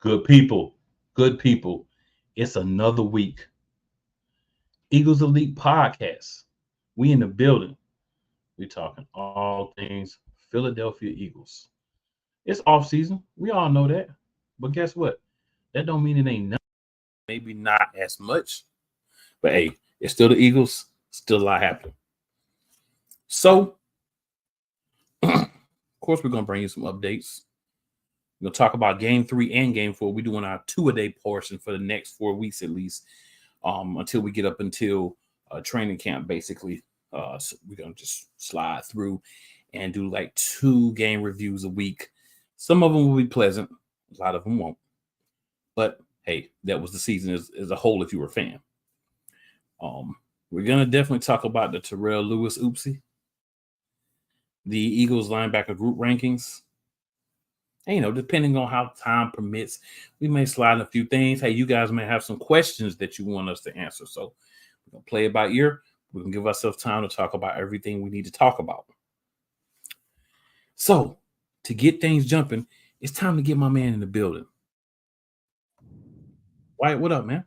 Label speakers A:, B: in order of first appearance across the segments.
A: Good people. It's another week. Eagles Elite Podcast. We in the building. We talking all things Philadelphia Eagles. It's off season. We all know that. But guess what? That don't mean it ain't nothing. Maybe not as much. But hey, it's still the Eagles. Still a lot happening. So, of course, we're gonna bring you some updates. We're gonna talk about Game 3 and Game 4. We're doing our two-a-day portion for the next 4 weeks at least, until we get up until training camp. Basically, so we're gonna just slide through and do like 2 game reviews a week. Some of them will be pleasant, a lot of them won't. But hey, that was the season as a whole. If you were a fan, we're gonna definitely talk about the Terrell Lewis Oopsie, the Eagles linebacker group rankings. And, depending on how time permits, we may slide in a few things. Hey, you guys may have some questions that you want us to answer. So we're going to play it by ear. We're going to give ourselves time to talk about everything we need to talk about. So to get things jumping, it's time to get my man in the building. Wyatt, what up, man?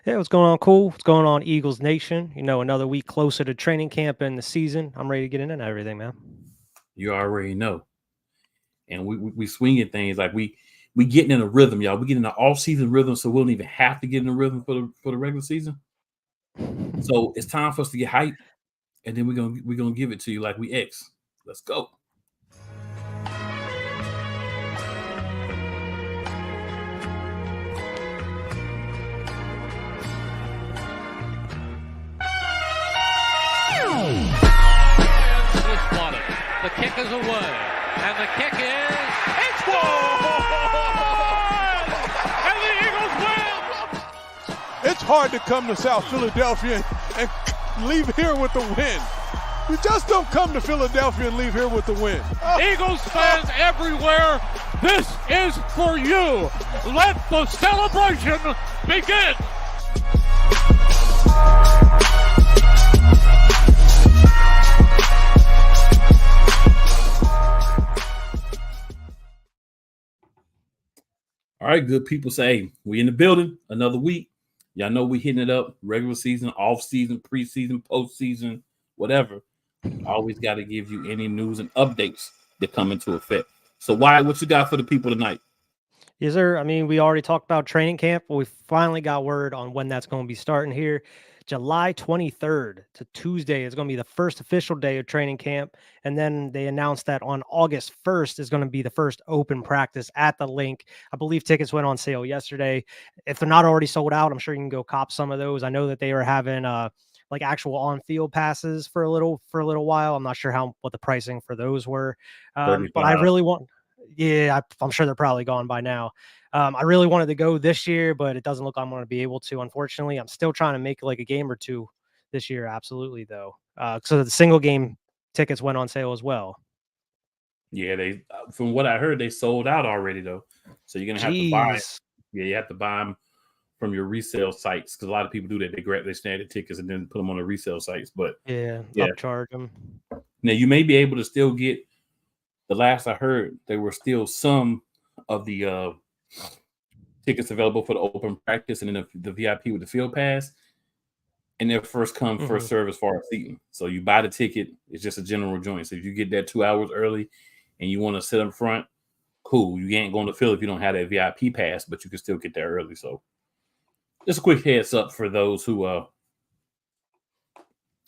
B: Yeah, what's going on, cool? What's going on, Eagles Nation? Another week closer to training camp and the season. I'm ready to get into everything, man.
A: You already know. And we swinging things like we getting in a rhythm, y'all. We getting in an off-season rhythm, so we don't even have to get in a rhythm for the regular season. So it's time for us to get hyped, and then we're gonna give it to you like we X. Let's go.
C: The kick is away, and the kick is it's good! And the Eagles win!
D: It's hard to come to South Philadelphia and leave here with the win. You just don't come to Philadelphia and leave here with the win.
C: Eagles fans everywhere, this is for you. Let the celebration begin.
A: All right, good people, say we in the building another week. Y'all know we hitting it up regular season, off season, preseason, postseason, whatever. Always got to give you any news and updates that come into effect. So, Wyatt, what you got for the people tonight?
B: Yes, sir. I mean, we already talked about training camp, but we finally got word on when that's going to be starting here. July 23rd to Tuesday is going to be the first official day of training camp. And then they announced that on August 1st is going to be the first open practice at the link. I believe tickets went on sale yesterday. If they're not already sold out, I'm sure you can go cop some of those. I know that they were having like actual on-field passes for a little while. I'm not sure what the pricing for those were. But I really want... Yeah, I'm sure they're probably gone by now. I really wanted to go this year, but it doesn't look like I'm going to be able to, unfortunately. I'm still trying to make like a game or two this year, absolutely, though. So the single game tickets went on sale as well.
A: Yeah, they from what I heard, they sold out already, though. So you're going to have to buy it. Yeah, you have to buy them from your resale sites because a lot of people do that. They snag the tickets and then put them on the resale sites. But
B: yeah, upcharge them.
A: Now, you may be able to still get, the last I heard, there were still some of the tickets available for the open practice and then the VIP with the field pass. And they're first come, first serve as far as seating. So you buy the ticket, it's just a general joint. So if you get there 2 hours early and you want to sit up front, cool. You ain't going to field if you don't have that VIP pass, but you can still get there early. So just a quick heads up for those who,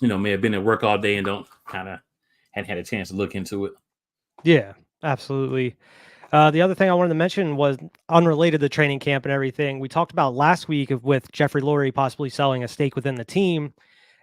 A: may have been at work all day and hadn't had a chance to look into it.
B: Yeah, absolutely. The other thing I wanted to mention was unrelated to training camp and everything. We talked about last week with Jeffrey Lurie possibly selling a stake within the team.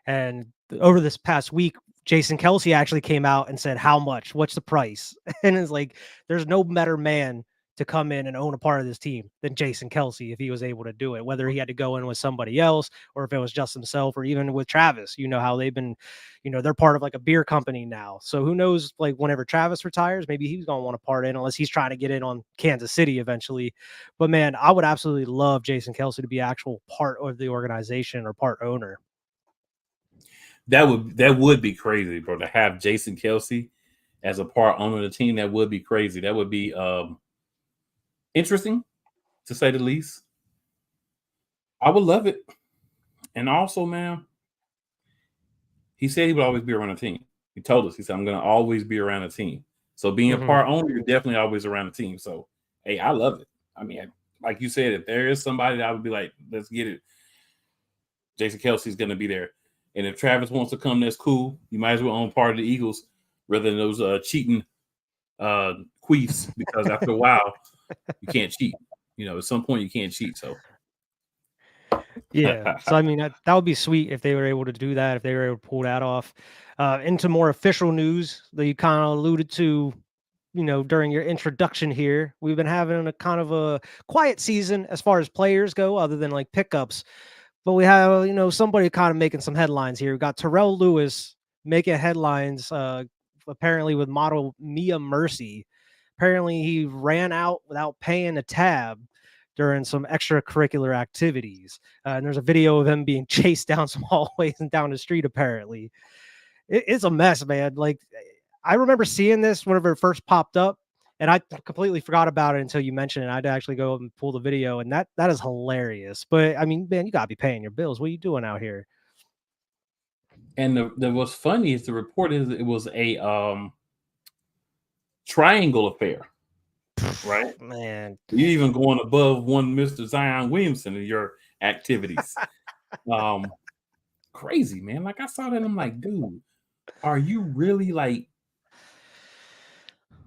B: And over this past week, Jason Kelce actually came out and said, how much? What's the price? And it's like, there's no better man to come in and own a part of this team than Jason Kelce if he was able to do it, whether he had to go in with somebody else or if it was just himself or even with Travis. You know how they've been, they're part of like a beer company now. So who knows, like whenever Travis retires, maybe he's going to want to part in unless he's trying to get in on Kansas City eventually. But man, I would absolutely love Jason Kelce to be actual part of the organization or part owner.
A: That would be crazy, bro, to have Jason Kelce as a part owner of the team. That would be crazy. That would be interesting,
E: to say the least. I would love it. And also, man, he said he would always be around a team. He told us, he said, I'm going to always be around a team. So being a part owner, you're definitely always around a team. So, hey, I love it. I mean, like you said, if there is somebody that I would be like, let's get it, Jason Kelsey's going to be there. And if Travis wants to come, that's cool. You might as well own part of the Eagles rather than those cheating queefs, because after a while, you can't cheat. You know, at some point, you can't cheat. So,
B: yeah. So, I mean, that would be sweet if they were able to do that, if they were able to pull that off. Into more official news that you kind of alluded to, you know, during your introduction here, we've been having a kind of a quiet season as far as players go, other than like pickups. But we have, you know, somebody kind of making some headlines here. We got Terrell Lewis making headlines, apparently with model Mia Mercy. Apparently he ran out without paying a tab during some extracurricular activities. And there's a video of him being chased down some hallways and down the street, apparently. It's a mess, man. Like, I remember seeing this whenever it first popped up, and I completely forgot about it until you mentioned it. I'd actually go and pull the video, and that is hilarious. But I mean, man, you gotta be paying your bills. What are you doing out here?
E: And the what's funny is the report is it was a triangle affair, right?
B: Man,
E: You even going above one Mr. Zion Williamson in your activities. Crazy, man. Like, I saw that and I'm like, dude, are you really like?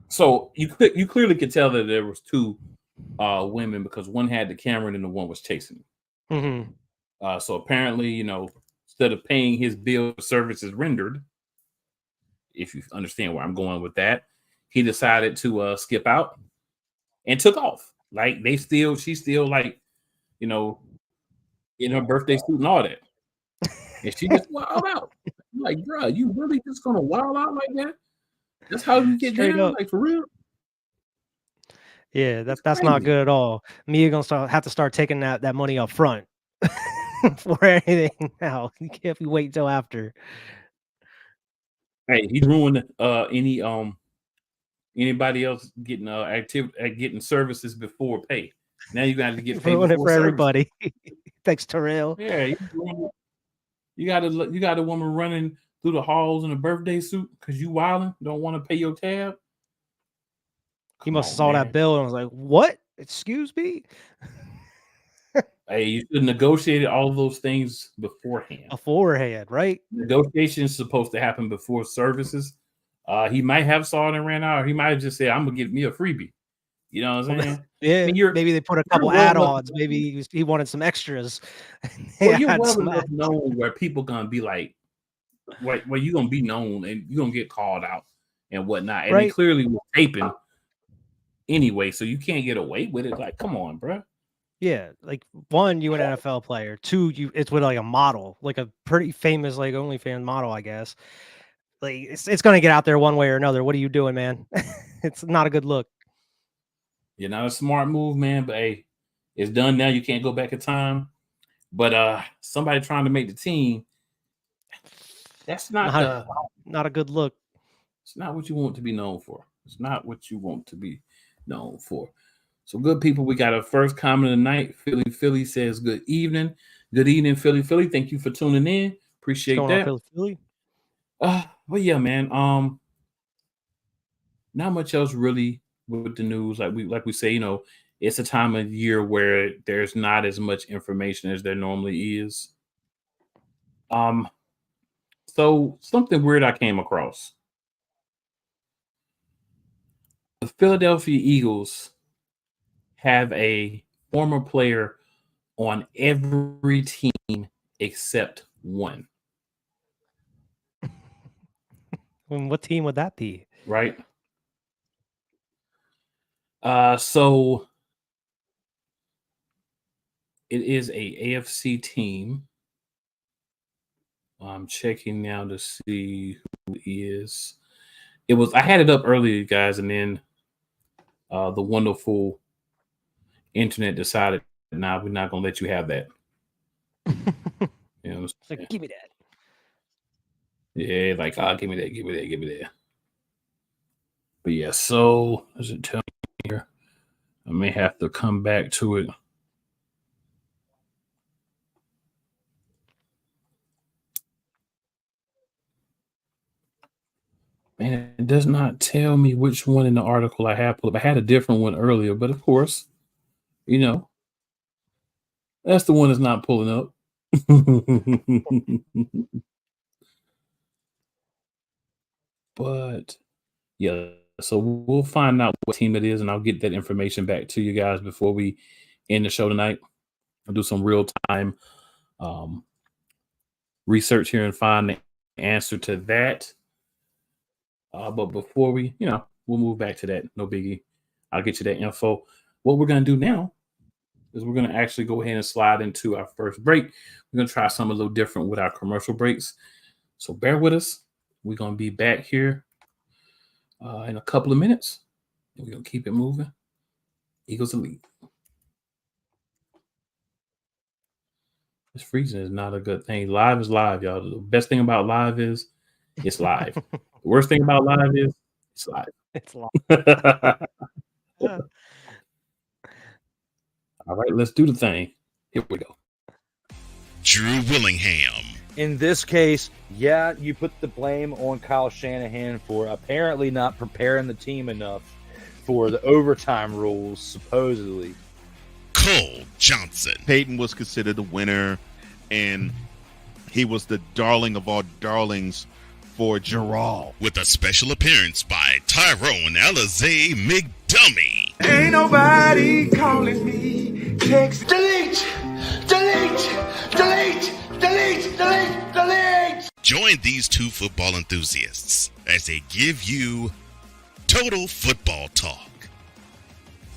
E: So you clearly could tell that there was two women, because one had the camera and the one was chasing him. So apparently, you know, instead of paying his bill for services rendered, if you understand where I'm going with that, he decided to skip out and took off. Like, she's still like, you know, in her birthday suit and all that. And she just wild out. I'm like, bro, you really just gonna wild out like that? That's how you get
B: Straight
E: down,
B: up.
E: like, for real?
B: Yeah, that's not good at all. Mia gonna have to start taking that money up front for anything now. You can't be wait till after.
E: Hey, he ruined anybody else getting getting services before pay. Now you got to get paid
B: Ruin it
E: before
B: for
E: service.
B: everybody. Thanks, Terrell.
E: Yeah, you got a woman running through the halls in a birthday suit because you wilding, don't want to pay your tab.
B: He must have saw that bill and was like, "What? Excuse me."
E: Hey, you should negotiate all of those things beforehand,
B: right?
E: Negotiation is supposed to happen before services. He might have saw it and ran out, or he might have just said, "I'm gonna give me a freebie." You know what I'm saying?
B: Yeah,
E: I mean,
B: maybe they put a couple add-ons. Maybe he wanted some extras.
E: Well, you're well enough known where people gonna be like, where you're gonna be known and you're gonna get called out and whatnot. And they clearly were taping anyway, so you can't get away with it. Like, come on, bro.
B: Yeah, like, one, you an NFL player. Two, it's with like a model, like a pretty famous like OnlyFans model, I guess. Like, it's gonna get out there one way or another. What are you doing, man? It's not a good look.
E: You're not a smart move, man, but hey, it's done now. You can't go back in time. But somebody trying to make the team, that's not
B: a good look.
E: It's not what you want to be known for. It's not what you want to be known for. So, good people, we got our first comment of the night. Philly says, good evening. Good evening, Philly. Thank you for tuning in. Appreciate that.
B: On, Philly?
E: But yeah, man. Not much else really with the news. Like we say, you know, it's a time of year where there's not as much information as there normally is. So something weird I came across. The Philadelphia Eagles have a former player on every team except one.
B: What team would that be?
E: Right. So it is a AFC team. I'm checking now to see who it is. I had it up earlier, guys, and then the wonderful internet decided, nah, we're not gonna let you have that. You know,
B: like, give me that.
E: Yeah, like, give me that. But yeah, so does it tell me here? I may have to come back to it. does not tell me which one in the article I have pulled up. I had a different one earlier, but of course, you know, that's the one that's not pulling up. But yeah, so we'll find out what team it is, and I'll get that information back to you guys before we end the show tonight. I'll do some real time research here and find the answer to that. But before we, we'll move back to that. No biggie. I'll get you that info. What we're going to do now is we're going to actually go ahead and slide into our first break. We're going to try something a little different with our commercial breaks. So bear with us. We're going to be back here in a couple of minutes. We're going to keep it moving. Eagles Elite. This freezing is not a good thing. Live is live, y'all. The best thing about live is it's live. The worst thing about live is it's live.
B: It's live.
E: All right, let's do the thing. Here we go.
F: Drew Willingham.
G: In this case, yeah, you put the blame on Kyle Shanahan for apparently not preparing the team enough for the overtime rules, supposedly.
F: Cole Johnson.
H: Peyton was considered a winner, and he was the darling of all darlings for Gerald.
F: With a special appearance by Tyrone Alizé McDummy.
I: Ain't nobody calling me. Text delete, delete, delete, delete, delete, delete.
F: Join these two football enthusiasts as they give you Total Football Talk.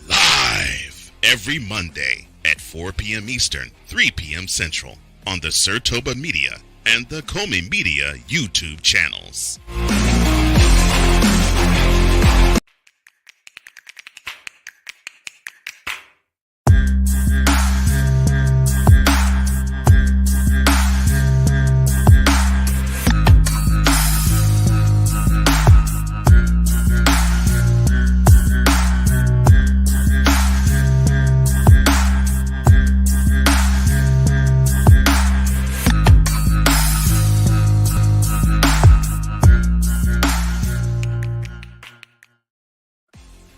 F: Live every Monday at 4 p.m. Eastern, 3 p.m. Central on the Sertoba Media and the Comey Media YouTube channels.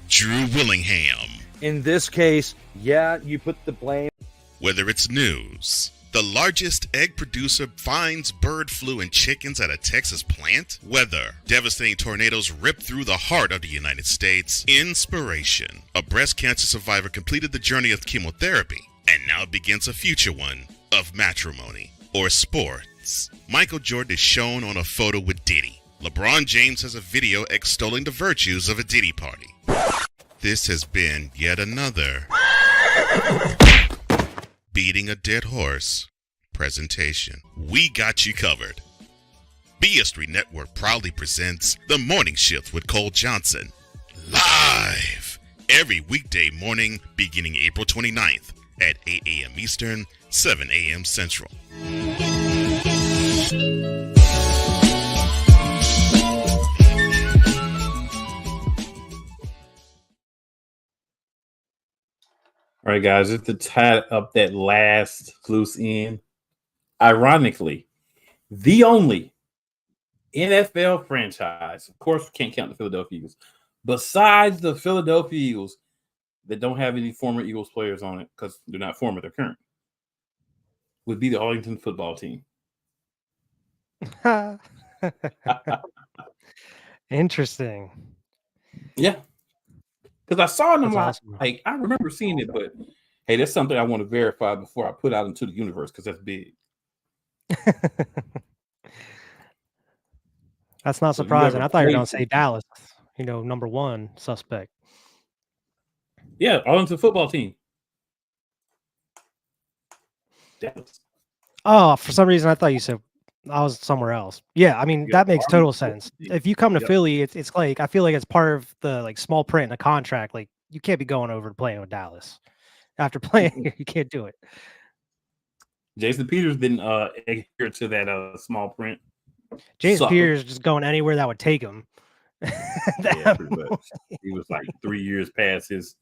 F: Drew Willingham.
G: In this case, yeah, you put the blame.
F: Whether it's news, the largest egg producer finds bird flu in chickens at a Texas plant, weather, devastating tornadoes rip through the heart of the United States, inspiration, a breast cancer survivor completed the journey of chemotherapy, and now begins a future one of matrimony or sports. Michael Jordan is shown on a photo with Diddy. LeBron James has a video extolling the virtues of a Diddy party. This has been yet another Beating a Dead Horse presentation. We got you covered. BS3 Network proudly presents The Morning Shift with Cole Johnson. Live every weekday morning beginning April 29th at 8 a.m. Eastern, 7 a.m. Central.
E: All right, guys, just to tie up that last loose end, ironically, the only NFL franchise, of course, we can't count the Philadelphia Eagles, besides the Philadelphia Eagles that don't have any former Eagles players on it because they're not former, they're current, would be the Arlington football team.
B: Interesting.
E: Yeah. Because I saw them
B: Awesome.
E: like I remember seeing it, but hey, that's something I want to verify before I put out into the universe because that's big.
B: That's not
E: So you
B: surprising.
E: ever
B: I thought you were
E: played
B: going to say Dallas, number one suspect.
E: Yeah, Arlington football team. Dallas.
B: Oh, for some reason, I thought you said I was somewhere else. Yeah, I mean,
E: Yeah,
B: that makes total sense. If you come to
E: Yep.
B: Philly, it's like, I feel like it's part of the like small print in the contract. Like, you can't be going over to playing with Dallas. After playing here, you can't do it.
E: Jason Peters didn't adhere to that small print.
B: James
E: Sucker.
B: Pierce just going anywhere that would take him.
E: Yeah, pretty much. He was like 3 years past his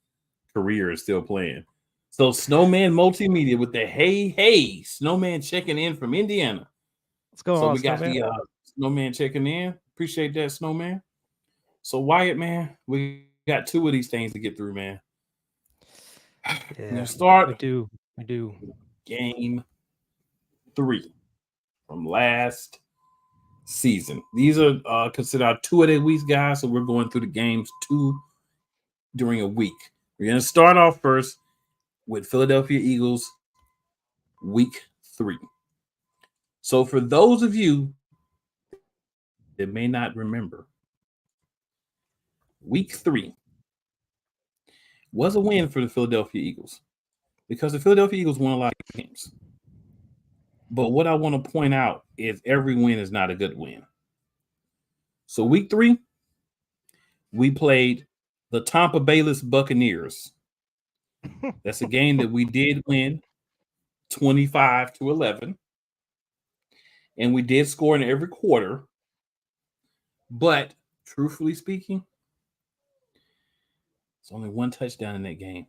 E: career and still playing. So Snowman Multimedia with the hey, Snowman checking in from Indiana.
B: What's going
E: So
B: on,
E: we got
B: Snowman?
E: the Snowman checking in. Appreciate that, Snowman. So Wyatt, man, we got 2 of these things to get through, man. We're gonna start.
B: We do.
E: Game 3 from last season. These are considered our 2 of the weeks, guys. So we're going through the games 2 during a week. We're gonna start off first with Philadelphia Eagles week 3. So for those of you that may not remember, week 3 was a win for the Philadelphia Eagles because the Philadelphia Eagles won a lot of games. But what I want to point out is every win is not a good win. So week 3, we played the Tampa Bay Buccaneers. That's a game that we did win 25-11. And we did score in every quarter. But truthfully speaking, it's only 1 touchdown in that game.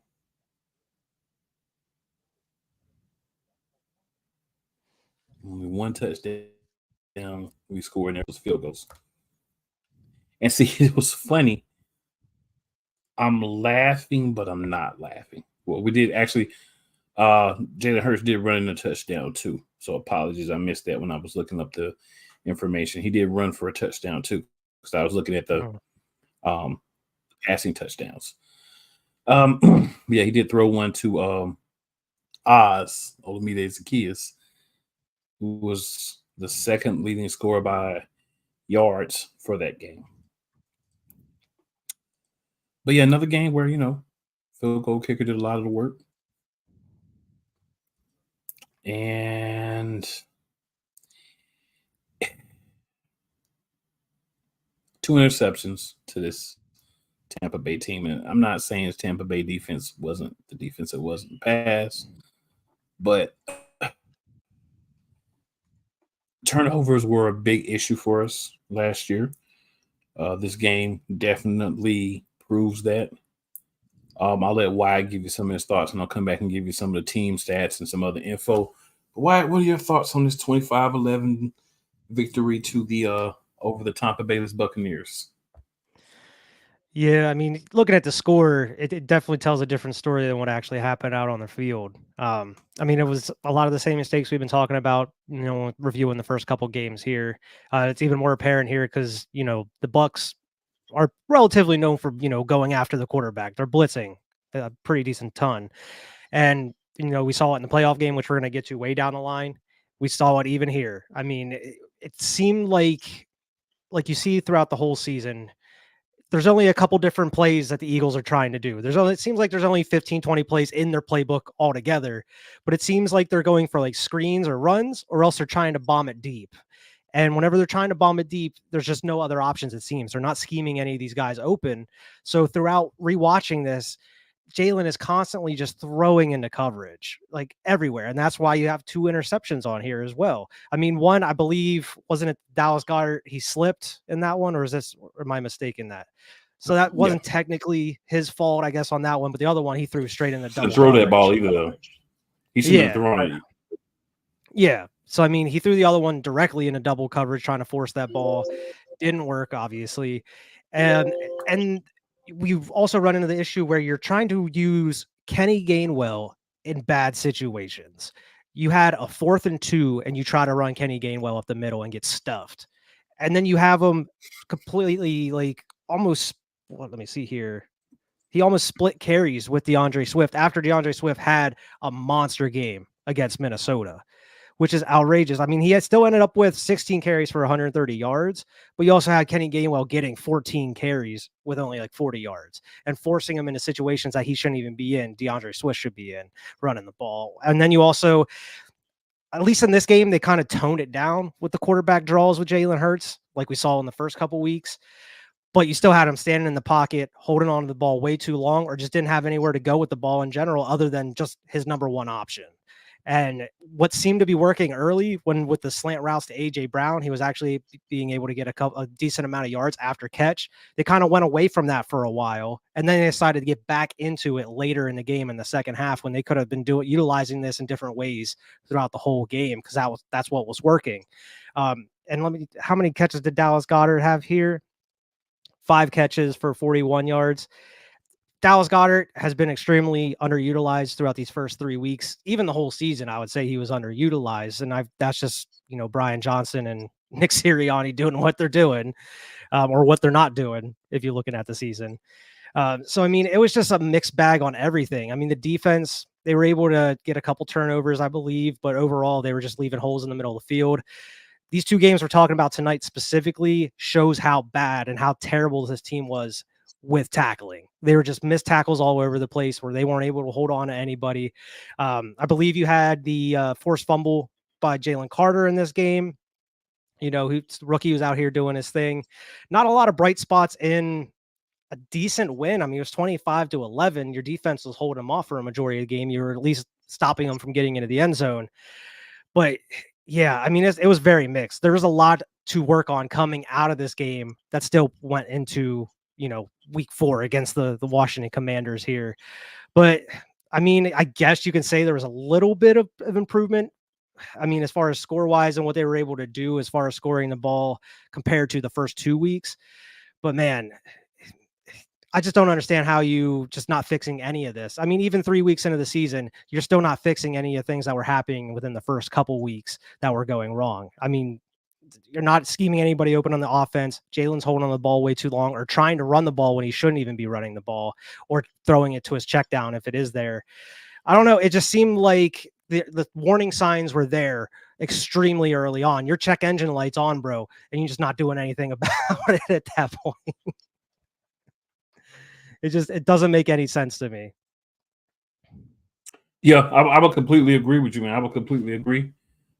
E: Only 1 touchdown we scored, and there was field goals. And see, it was funny. I'm laughing, but I'm not laughing. Well, we did actually. Jalen Hurts did run in a touchdown too. So apologies, I missed that when I was looking up the information. He did run for a touchdown too, because I was looking at the passing touchdowns. Yeah, he did throw one to Oz Olamide Zaccheaus, who was the second leading scorer by yards for that game. But yeah, another game where, field goal kicker did a lot of the work. And 2 interceptions to this Tampa Bay team. And I'm not saying his Tampa Bay defense wasn't the defense it was in the past, but turnovers were a big issue for us last year. This game definitely proves that. I'll let Wyatt give you some of his thoughts, and I'll come back and give you some of the team stats and some other info. Wyatt, what are your thoughts on this 25-11 victory to the over the Tampa Bay Buccaneers?
B: Yeah, I mean, looking at the score, it definitely tells a different story than what actually happened out on the field. I mean, it was a lot of the same mistakes we've been talking about, reviewing the first couple games here. It's even more apparent here because, the Bucs are relatively known for, going after the quarterback. They're blitzing a pretty decent ton. And, we saw it in the playoff game, which we're going to get to way down the line. We saw it even here. I mean, it seemed like you see throughout the whole season, there's only a couple different plays that the Eagles are trying to do. It seems like there's only 15, 20 plays in their playbook altogether, but it seems like they're going for like screens or runs, or else they're trying to bomb it deep. And whenever they're trying to bomb it deep, there's just no other options, it seems. They're not scheming any of these guys open. So throughout rewatching this, Jalen is constantly just throwing into coverage, like everywhere. And that's why you have 2 interceptions on here as well. I mean, one, I believe, wasn't it Dallas Goedert? He slipped in that one, or am I mistaken that? So that wasn't technically his fault, I guess, on that one. But the other one, he threw straight in the double.
E: Throw that ball either, though. He shouldn't have thrown it.
B: Yeah. So, I mean, he threw the other one directly into double coverage, trying to force that ball. Didn't work, obviously. And we've also run into the issue where you're trying to use Kenny Gainwell in bad situations. You had a 4th and 2, and you try to run Kenny Gainwell up the middle and get stuffed. And then you have him completely almost, let me see here. He almost split carries with DeAndre Swift after DeAndre Swift had a monster game against Minnesota, which is outrageous. I mean, he had still ended up with 16 carries for 130 yards, but you also had Kenny Gainwell getting 14 carries with only 40 yards and forcing him into situations that he shouldn't even be in. DeAndre Swift should be in, running the ball. And then you also, at least in this game, they kind of toned it down with the quarterback draws with Jalen Hurts, like we saw in the first couple weeks. But you still had him standing in the pocket, holding on to the ball way too long, or just didn't have anywhere to go with the ball in general other than just his number one option. And what seemed to be working early with the slant routes to A.J. Brown, he was actually being able to get a decent amount of yards after catch. They kind of went away from that for a while, and then they decided to get back into it later in the game in the second half when they could have been utilizing this in different ways throughout the whole game because that's what was working. And how many catches did Dallas Goedert have here? 5 catches for 41 yards. Dallas Goedert has been extremely underutilized throughout these first 3 weeks. Even the whole season, I would say he was underutilized. And that's just, Brian Johnson and Nick Sirianni doing what they're doing, or what they're not doing, if you're looking at the season. So, I mean, it was just a mixed bag on everything. I mean, the defense, they were able to get a couple turnovers, I believe, but overall, they were just leaving holes in the middle of the field. These 2 games we're talking about tonight specifically shows how bad and how terrible this team was with tackling. They were just missed tackles all over the place where they weren't able to hold on to anybody. I believe you had the forced fumble by Jalen Carter in this game. Rookie was out here doing his thing. Not a lot of bright spots in a decent win. I mean, it was 25-11. Your defense was holding them off for a majority of the game. You were at least stopping them from getting into the end zone. But yeah, I mean, it was very mixed. There was a lot to work on coming out of this game that still went into, week 4 against the Washington Commanders here. But I mean, I guess you can say there was a little bit of improvement. I mean, as far as score wise and what they were able to do as far as scoring the ball compared to the first 2 weeks. But man, I just don't understand how you just not fixing any of this. I mean, even 3 weeks into the season, you're still not fixing any of the things that were happening within the first couple weeks that were going wrong. I mean, you're not scheming anybody open on the offense. Jalen's holding on the ball way too long, or trying to run the ball when he shouldn't even be running the ball, or throwing it to his check down if it is there. I don't know. It just seemed like the warning signs were there extremely early on. Your check engine light's on, bro, and you're just not doing anything about it at that point. It doesn't make any sense to me.
E: Yeah, I would completely agree with you, man. I would completely agree.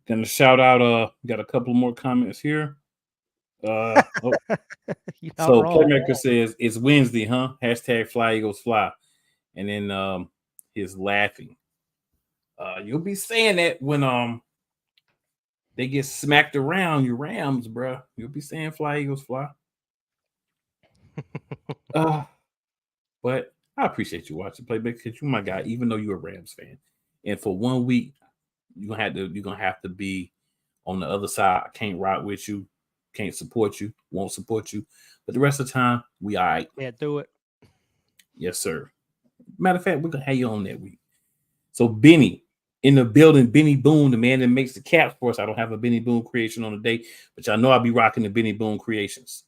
E: Gonna shout out, got a couple more comments here. So Playmaker says it's Wednesday, huh? # Fly Eagles Fly. And then he's laughing. You'll be saying that when they get smacked around your Rams, bro. You'll be saying Fly Eagles Fly. But I appreciate you watching Playback because you're my guy, even though you're a Rams fan. And for 1 week, you're gonna have to be on the other side. I can't ride with you, can't support you, won't support you. But the rest of the time, we all right.
B: Yeah, do it.
E: Yes, sir. Matter of fact, we're gonna have you on that week. So Benny in the building, Benny Boone, the man that makes the caps for us. I don't have a Benny Boone creation on the day, but y'all know I'll be rocking the Benny Boone creations.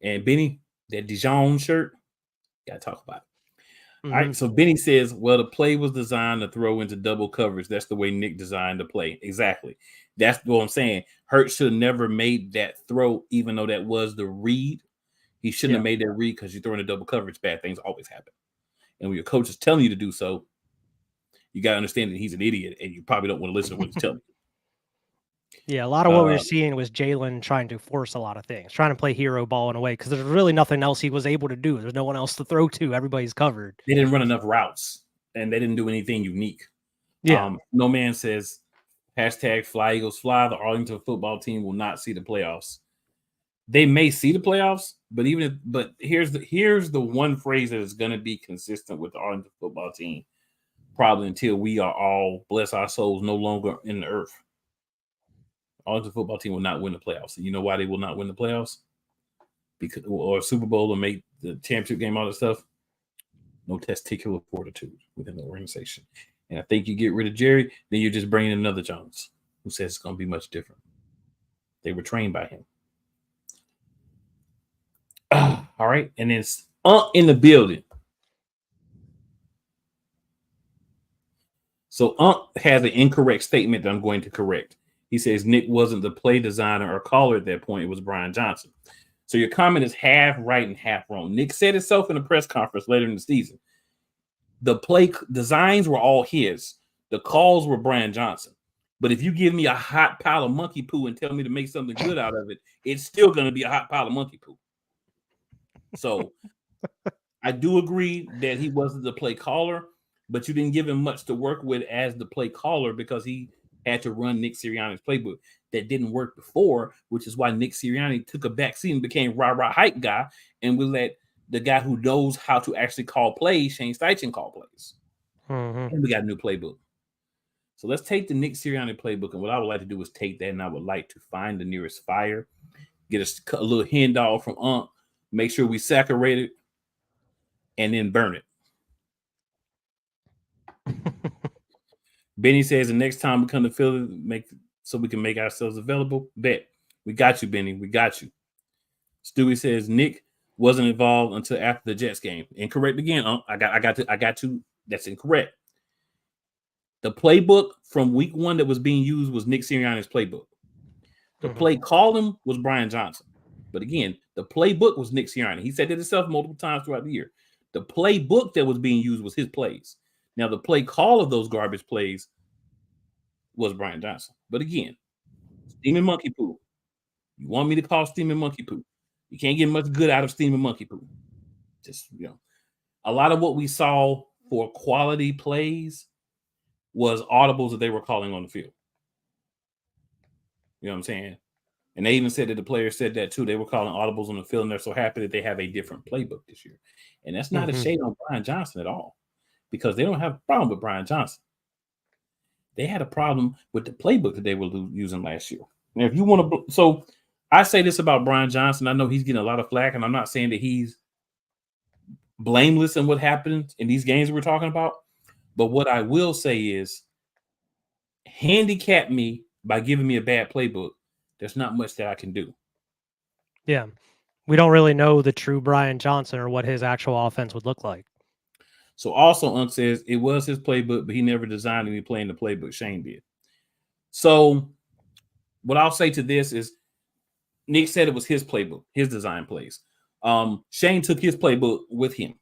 E: And Benny, that Dijon shirt, gotta talk about it. All right, so Benny says, well, the play was designed to throw into double coverage. That's the way Nick designed the play. Exactly. That's what I'm saying. Hurts should have never made that throw, even though that was the read. He shouldn't have made that read because you're throwing a double coverage. Bad things always happen. And when your coach is telling you to do so, you got to understand that he's an idiot and you probably don't want to listen to what he's telling you.
B: Yeah, a lot of what we were seeing was Jalen trying to force a lot of things, trying to play hero ball in a way because there's really nothing else he was able to do. There's no one else to throw to. Everybody's covered.
E: They didn't run enough routes, and they didn't do anything unique.
B: Yeah.
E: No man says, # Fly Eagles Fly. The Arlington football team will not see the playoffs. They may see the playoffs, but here's the one phrase that is going to be consistent with the Arlington football team, probably until we are all, bless our souls, no longer in the earth. Arlington football team will not win the playoffs. And you know why they will not win the playoffs? Because or Super Bowl or make the championship game, all that stuff. No testicular fortitude within the organization. And I think you get rid of Jerry, then you're just bringing in another Jones who says it's going to be much different. They were trained by him. All right. And then in the building. So has an incorrect statement that I'm going to correct. He says Nick wasn't the play designer or caller at that point. It was Brian Johnson. So your comment is half right and half wrong. Nick said himself in a press conference later in the season. The play designs were all his. The calls were Brian Johnson. But if you give me a hot pile of monkey poo and tell me to make something good out of it, it's still going to be a hot pile of monkey poo. So I do agree that he wasn't the play caller, but you didn't give him much to work with as the play caller because he had to run Nick Sirianni's playbook. That didn't work before, which is why Nick Sirianni took a back seat and became rah-rah hype guy, and we let the guy who knows how to actually call plays, Shane Steichen, call plays. And we got a new playbook. So let's take the Nick Sirianni playbook, and what I would like to do is take that, and I would like to find the nearest fire get a little hen dog from Unc, make sure we saccharate it, and then burn it. Benny says the next time we come to Philly, so we can make ourselves available. Bet. We got you, Benny. We got you. Stewie says Nick wasn't involved until after the Jets game. Incorrect again. I got to. That's incorrect. The playbook from week 1 that was being used was Nick Sirianni's playbook. The play calling was Brian Johnson. But again, the playbook was Nick Sirianni. He said it himself multiple times throughout the year. The playbook that was being used was his plays. Now, the play call of those garbage plays was Brian Johnson. But again, steaming monkey poo. You want me to call steaming monkey poo? You can't get much good out of steaming monkey poo. Just, a lot of what we saw for quality plays was audibles that they were calling on the field. You know what I'm saying? And they even said that the players said that too. They were calling audibles on the field, and they're so happy that they have a different playbook this year. And that's not a shade on Brian Johnson at all, because they don't have a problem with Brian Johnson. They had a problem with the playbook that they were using last year. Now, if you want to, so I say this about Brian Johnson. I know he's getting a lot of flack, and I'm not saying that he's blameless in what happened in these games we're talking about. But what I will say is, handicap me by giving me a bad playbook. There's not much that I can do.
B: Yeah. We don't really know the true Brian Johnson or what his actual offense would look like.
E: So also, Unc says it was his playbook, but he never designed any play in the playbook. Shane did. So what I'll say to this is, Nick said it was his playbook, his design plays. Shane took his playbook with him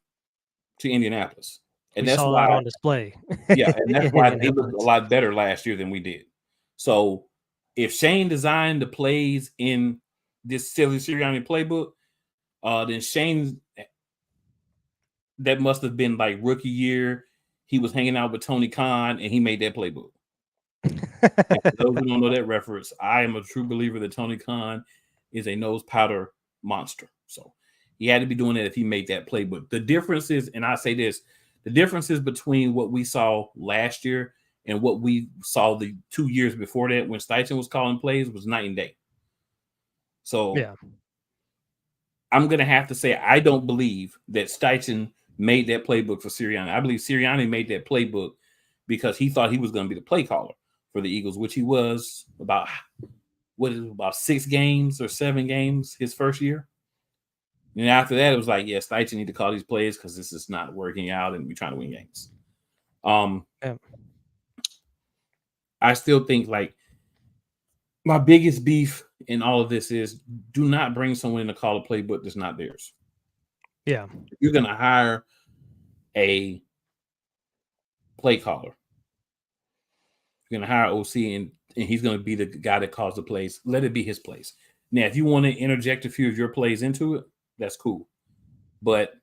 E: to Indianapolis. And that's why
B: on display.
E: Yeah, and that's why they looked a lot better last year than we did. So if Shane designed the plays in this silly Sirianni playbook, then Shane, that must have been like rookie year. He was hanging out with Tony Khan and he made that playbook. For those who don't know that reference, I am a true believer that Tony Khan is a nose powder monster. So he had to be doing that if he made that playbook. The difference is, and I say this, the differences between what we saw last year and what we saw the 2 years before that when Steichen was calling plays was night and day. So
B: yeah,
E: I'm going to have to say I don't believe that Steichen made that playbook for Sirianni. I believe Sirianni made that playbook because he thought he was going to be the play caller for the Eagles, which he was about 6 games or 7 games his first year. And after that, it was like, yeah, Steichen need to call these plays because this is not working out and we're trying to win games. I still think like my biggest beef in all of this is do not bring someone in to call a playbook that's not theirs.
B: Yeah.
E: If you're going to hire a play caller, you're going to hire OC and he's going to be the guy that calls the plays. Let it be his plays. Now, if you want to interject a few of your plays into it, that's cool. But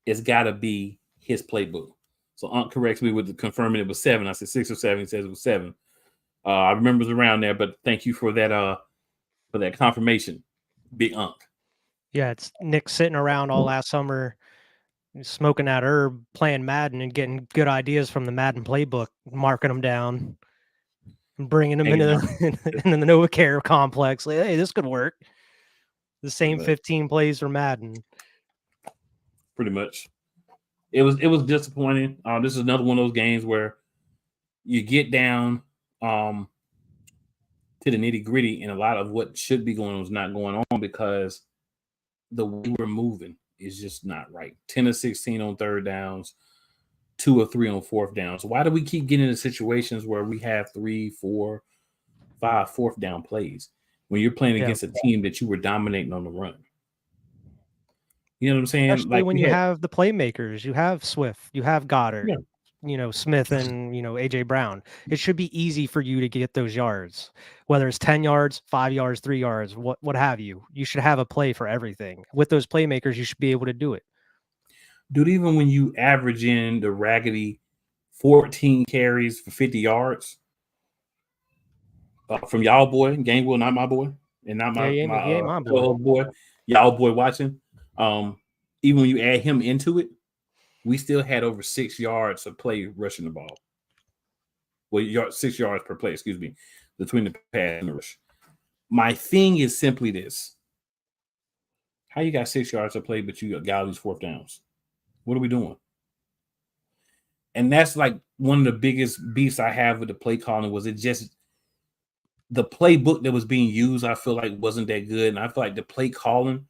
E: it's got to be his playbook. So Unc corrects me with confirming it was 7. I said 6 or 7. He says it was 7. I remember it was around there, but thank you for that confirmation, Big Unc.
B: Yeah, it's Nick sitting around all last summer, smoking that herb, playing Madden, and getting good ideas from the Madden playbook, marking them down, and bringing them into the NovaCare complex. Like, hey, this could work. The same 15 plays for Madden.
E: Pretty much. It was disappointing. This is another one of those games where you get down to the nitty-gritty, and a lot of what should be going on is not going on because the way we're moving is just not right. 10 of 16 on third downs, 2 or 3 on fourth downs. Why do we keep getting into situations where we have 3, 4, 5 fourth down plays when you're playing against a team that you were dominating on the run? You know what I'm saying?
B: Especially like when you have the playmakers, you have Swift, you have Goddard, Smith, and AJ Brown. It should be easy for you to get those yards, whether it's 10 yards, 5 yards, 3 yards, what have you. You should have a play for everything. With those playmakers, you should be able to do it.
E: Dude, even when you average in the raggedy 14 carries for 50 yards from y'all boy, Gainwell, not my boy, and not my boy, y'all boy watching. Even when you add him into it, we still had over 6 yards of play rushing the ball. Well, 6 yards per play, excuse me, between the pass and the rush. My thing is simply this. How you got 6 yards to play, but you got all these fourth downs? What are we doing? And that's like one of the biggest beefs I have with the play calling was it just the playbook that was being used, I feel like wasn't that good. And I feel like the play calling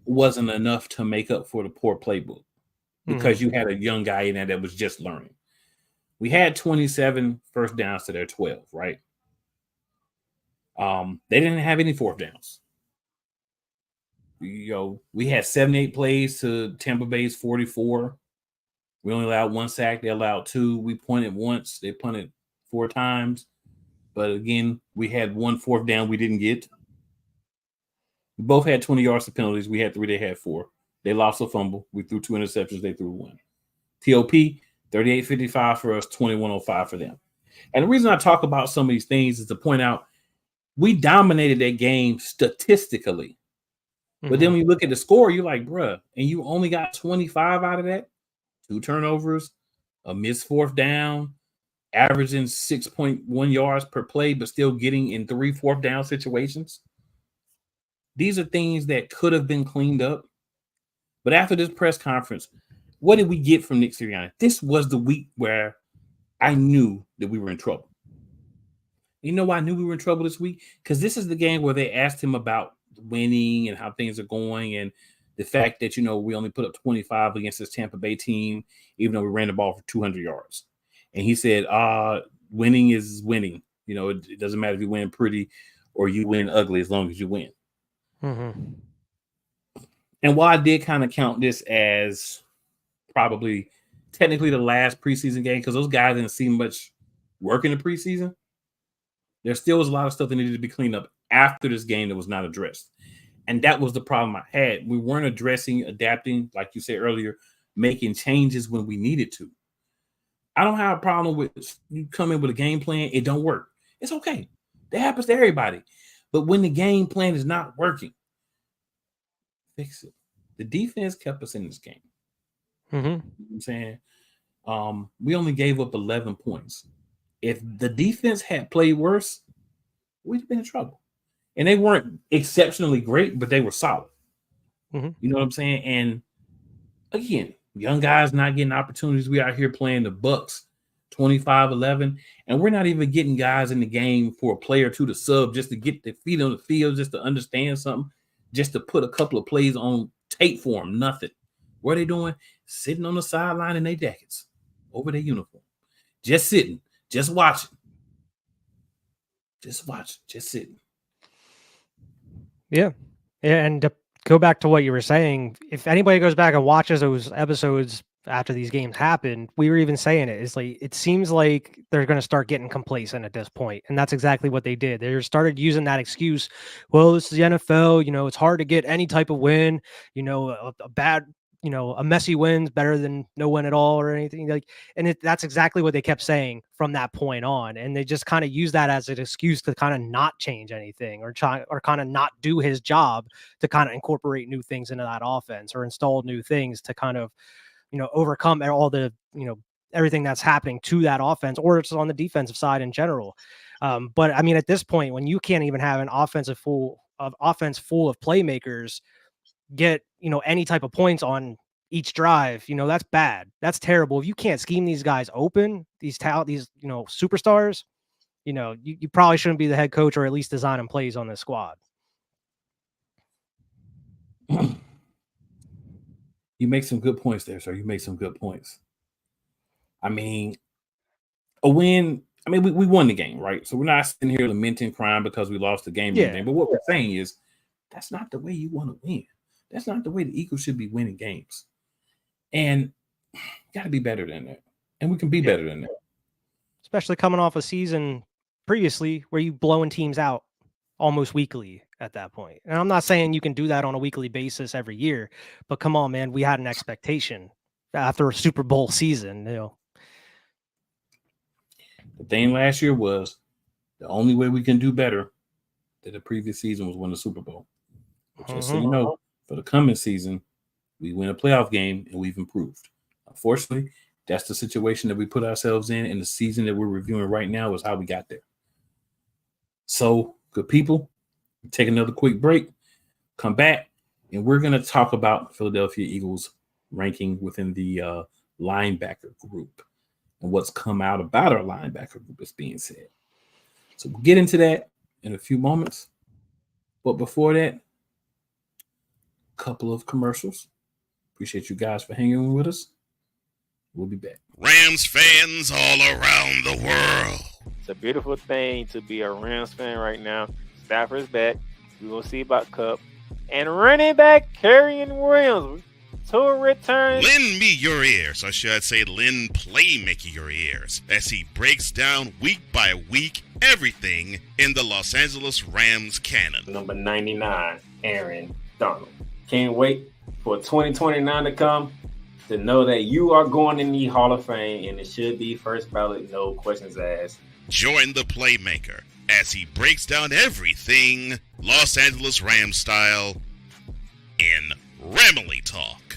E: wasn't enough to make up for the poor playbook because you had a young guy in there that was just learning. We had 27 first downs to their 12, right? They didn't have any fourth downs. We had 78 plays to Tampa Bay's 44. We only allowed 1 sack. They allowed 2. We punted once. They punted 4 times. But again, we had 1 fourth down we didn't get. We both had 20 yards of penalties. We had 3. They had 4. They lost a fumble. We threw 2 interceptions. They threw 1. TOP, 38-55 for us, 21-05 for them. And the reason I talk about some of these things is to point out we dominated that game statistically. But then when you look at the score, you're like, bruh, and you only got 25 out of that? 2 turnovers, a missed fourth down, averaging 6.1 yards per play, but still getting in 3 fourth down situations. These are things that could have been cleaned up. But after this press conference, what did we get from Nick Sirianni? This was the week where I knew that we were in trouble. You know why I knew we were in trouble this week? Because this is the game where they asked him about winning and how things are going and the fact that, we only put up 25 against this Tampa Bay team, even though we ran the ball for 200 yards. And he said, winning is winning. It doesn't matter if you win pretty or you win ugly as long as you win. And while I did kind of count this as probably technically the last preseason game because those guys didn't see much work in the preseason, there still was a lot of stuff that needed to be cleaned up after this game that was not addressed. And that was the problem I had. We weren't addressing, adapting, like you said earlier, making changes when we needed to. I don't have a problem with you come in with a game plan. It don't work. It's okay. That happens to everybody. But when the game plan is not working, fix it. The defense kept us in this game. You know what I'm saying? We only gave up 11 points. If the defense had played worse, we'd have been in trouble. And they weren't exceptionally great, but they were solid. You know what I'm saying? And again, young guys not getting opportunities. We out here playing the Bucks 25-11, and we're not even getting guys in the game for a play or two to sub just to get their feet on the field, just to understand something, just to put a couple of plays on tape for them. Nothing. What are they doing? Sitting on the sideline in their jackets over their uniform. Just sitting, just watching. Just sitting.
B: Yeah. And to go back to what you were saying, if anybody goes back and watches those episodes after these games happened, we were even saying it's like it seems like they're going to start getting complacent at this point, and that's exactly what they did. They started using that excuse. Well, this is the NFL. It's hard to get any type of win. A bad. A messy win's better than no win at all or anything that's exactly what they kept saying from that point on. And they just kind of use that as an excuse to kind of not change anything or kind of not do his job to kind of incorporate new things into that offense or install new things to kind of, overcome all the, everything that's happening to that offense or it's on the defensive side in general. But I mean, at this point, when you can't even have an offense full of playmakers get any type of points on each drive, that's bad. That's terrible. If you can't scheme these guys open, these superstars, you probably shouldn't be the head coach or at least designing plays on this squad.
E: You make some good points there, sir. You make some good points. I mean, a win. I mean, we won the game, right? So we're not sitting here lamenting, crying because we lost the game.
B: Yeah.
E: But what we're saying is that's not the way you want to win. That's not the way the Eagles should be winning games. And got to be better than that. And we can be better than that.
B: Especially coming off a season previously where you blowing teams out almost weekly at that point. And I'm not saying you can do that on a weekly basis every year, but come on, man, we had an expectation after a Super Bowl season. The
E: thing last year was the only way we can do better than the previous season was win the Super Bowl. But just so you know, for the coming season, we win a playoff game and we've improved. Unfortunately, that's the situation that we put ourselves in, and the season that we're reviewing right now is how we got there. So Good people, take another quick break, come back, and we're going to talk about Philadelphia Eagles ranking within the linebacker group and what's come out about our linebacker group is being said. So we'll get into that in a few moments. But before that, a couple of commercials. Appreciate you guys for hanging with us. We'll be back.
F: Rams fans all around the world.
J: It's a beautiful thing to be a Rams fan right now. Stafford's back. We will see about Cup. And running back Kerryon Williams to a return.
F: Lend me your ears, or should I say lend Playmaker your ears, as he breaks down week by week everything in the Los Angeles Rams canon.
J: Number 99, Aaron Donald. Can't wait for 2029 to come to know that you are going in the Hall of Fame, and it should be first ballot, no questions asked.
F: Join the Playmaker as he breaks down everything Los Angeles Rams style in Ramily Talk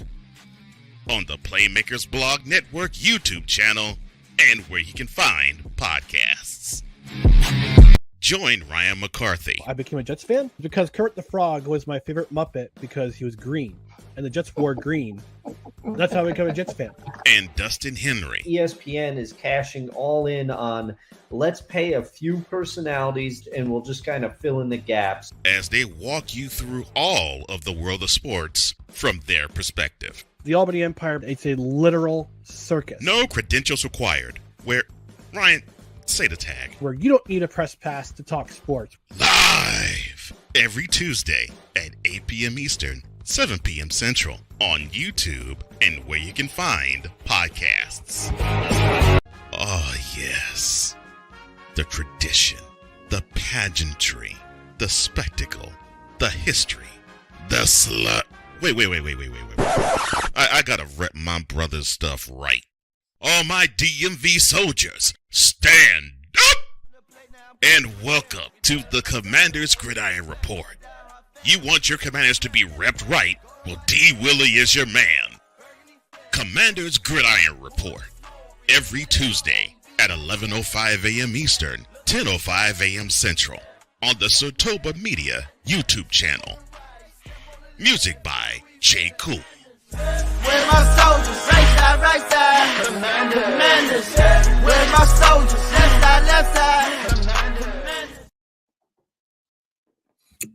F: on the Playmakers Blog Network YouTube channel and where you can find podcasts. Join Ryan McCarthy.
K: I became a Jets fan because Kermit the Frog was my favorite Muppet because he was green, and the Jets wore green. That's how I became a Jets fan.
F: And Dustin Henry.
L: ESPN is cashing all in on let's pay a few personalities and we'll just kind of fill in the gaps.
F: As they walk you through all of the world of sports from their perspective.
K: The Albany Empire, it's a literal circus.
F: No credentials required. Where, Ryan, say the tag.
K: Where you don't need a press pass to talk sports.
F: Live every Tuesday at 8 p.m. Eastern, 7 p.m. Central on YouTube and where you can find podcasts. Oh, yes. The tradition, the pageantry, the spectacle, the history, the slut. Wait. I gotta rep my brother's stuff right. All my DMV soldiers, stand up! And welcome to the Commander's Gridiron Report. You want your commanders to be repped right? Well, D. Willie is your man. Commander's Gridiron Report. Every Tuesday at 11:05 a.m. Eastern, 10:05 a.m. Central on the Sotoba Media YouTube channel. Music by J. Cool.
I: Where my soldiers? Right side. Commanders. Where my soldiers? Left side.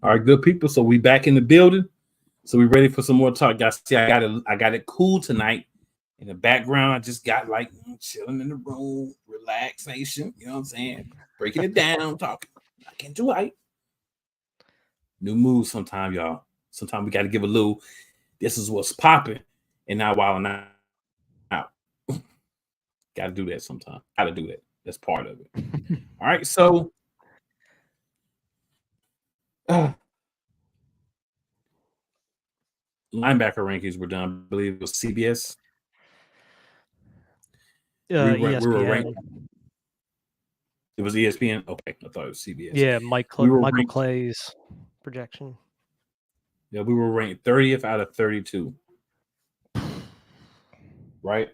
E: All right, good people. So we back in the building. So we ready for some more talk. Guys, see, I got it cool tonight. In the background, I just got like chilling in the room, relaxation. You know what I'm saying? Breaking it down, talking. I can't do it. New moves sometimes, y'all. Sometimes we got to give a little. This is what's popping, and now while I'm out, got to do that sometimes. Got to do that. That's part of it. All right, so. Linebacker rankings were done. I believe it was CBS.
B: ESPN.
E: We were ranked. It was ESPN. Okay, I thought it was CBS.
B: Yeah, Michael Clay's projection.
E: Yeah, we were ranked 30th out of 32. Right?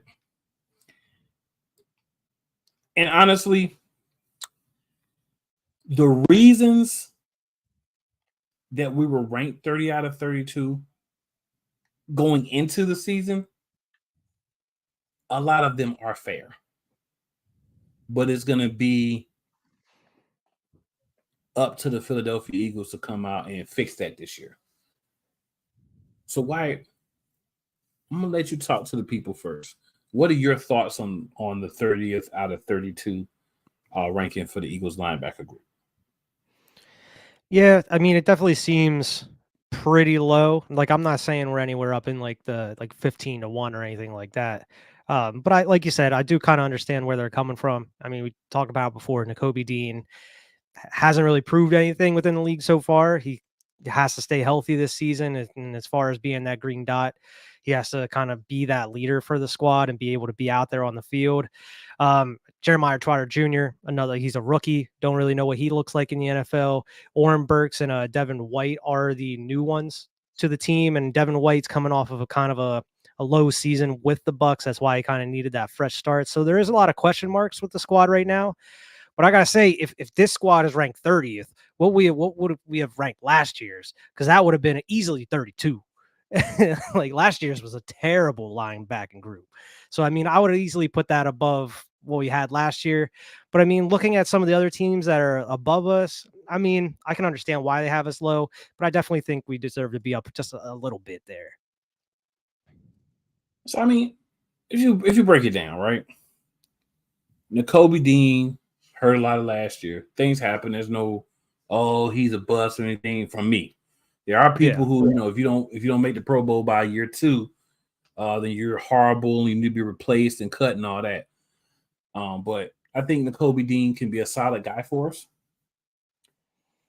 E: And honestly, the reasons that we were ranked 30 out of 32 going into the season, a lot of them are fair. But it's going to be up to the Philadelphia Eagles to come out and fix that this year. So Wyatt, I'm going to let you talk to the people first. What are your thoughts on the 30th out of 32 ranking for the Eagles linebacker group?
B: Yeah, I mean, it definitely seems pretty low. Like, I'm not saying we're anywhere up in like 15 to 1 or anything like that. But I, like you said, I do kind of understand where they're coming from. I mean, we talked about before, Nakobe Dean hasn't really proved anything within the league so far. He has to stay healthy this season. And as far as being that green dot, he has to kind of be that leader for the squad and be able to be out there on the field. Jeremiah Trotter Jr., he's a rookie. Don't really know what he looks like in the NFL. Oren Burks and Devin White are the new ones to the team. And Devin White's coming off of a kind of a low season with the Bucs. That's why he kind of needed that fresh start. So there is a lot of question marks with the squad right now. But I got to say, if this squad is ranked 30th, what would we have ranked last year's? Because that would have been easily 32. Like last year's was a terrible linebacking group. So I mean, I would have easily put that above what we had last year. But I mean, looking at some of the other teams that are above us, I mean, I can understand why they have us low, but I definitely think we deserve to be up just a little bit there.
E: So I mean, if you break it down, right? Nakobe Dean hurt a lot of last year. Things happen. There's no, oh, he's a bust or anything from me. There are people who, if you don't make the Pro Bowl by year 2, then you're horrible and you need to be replaced and cut and all that. But I think Nakobe Dean can be a solid guy for us.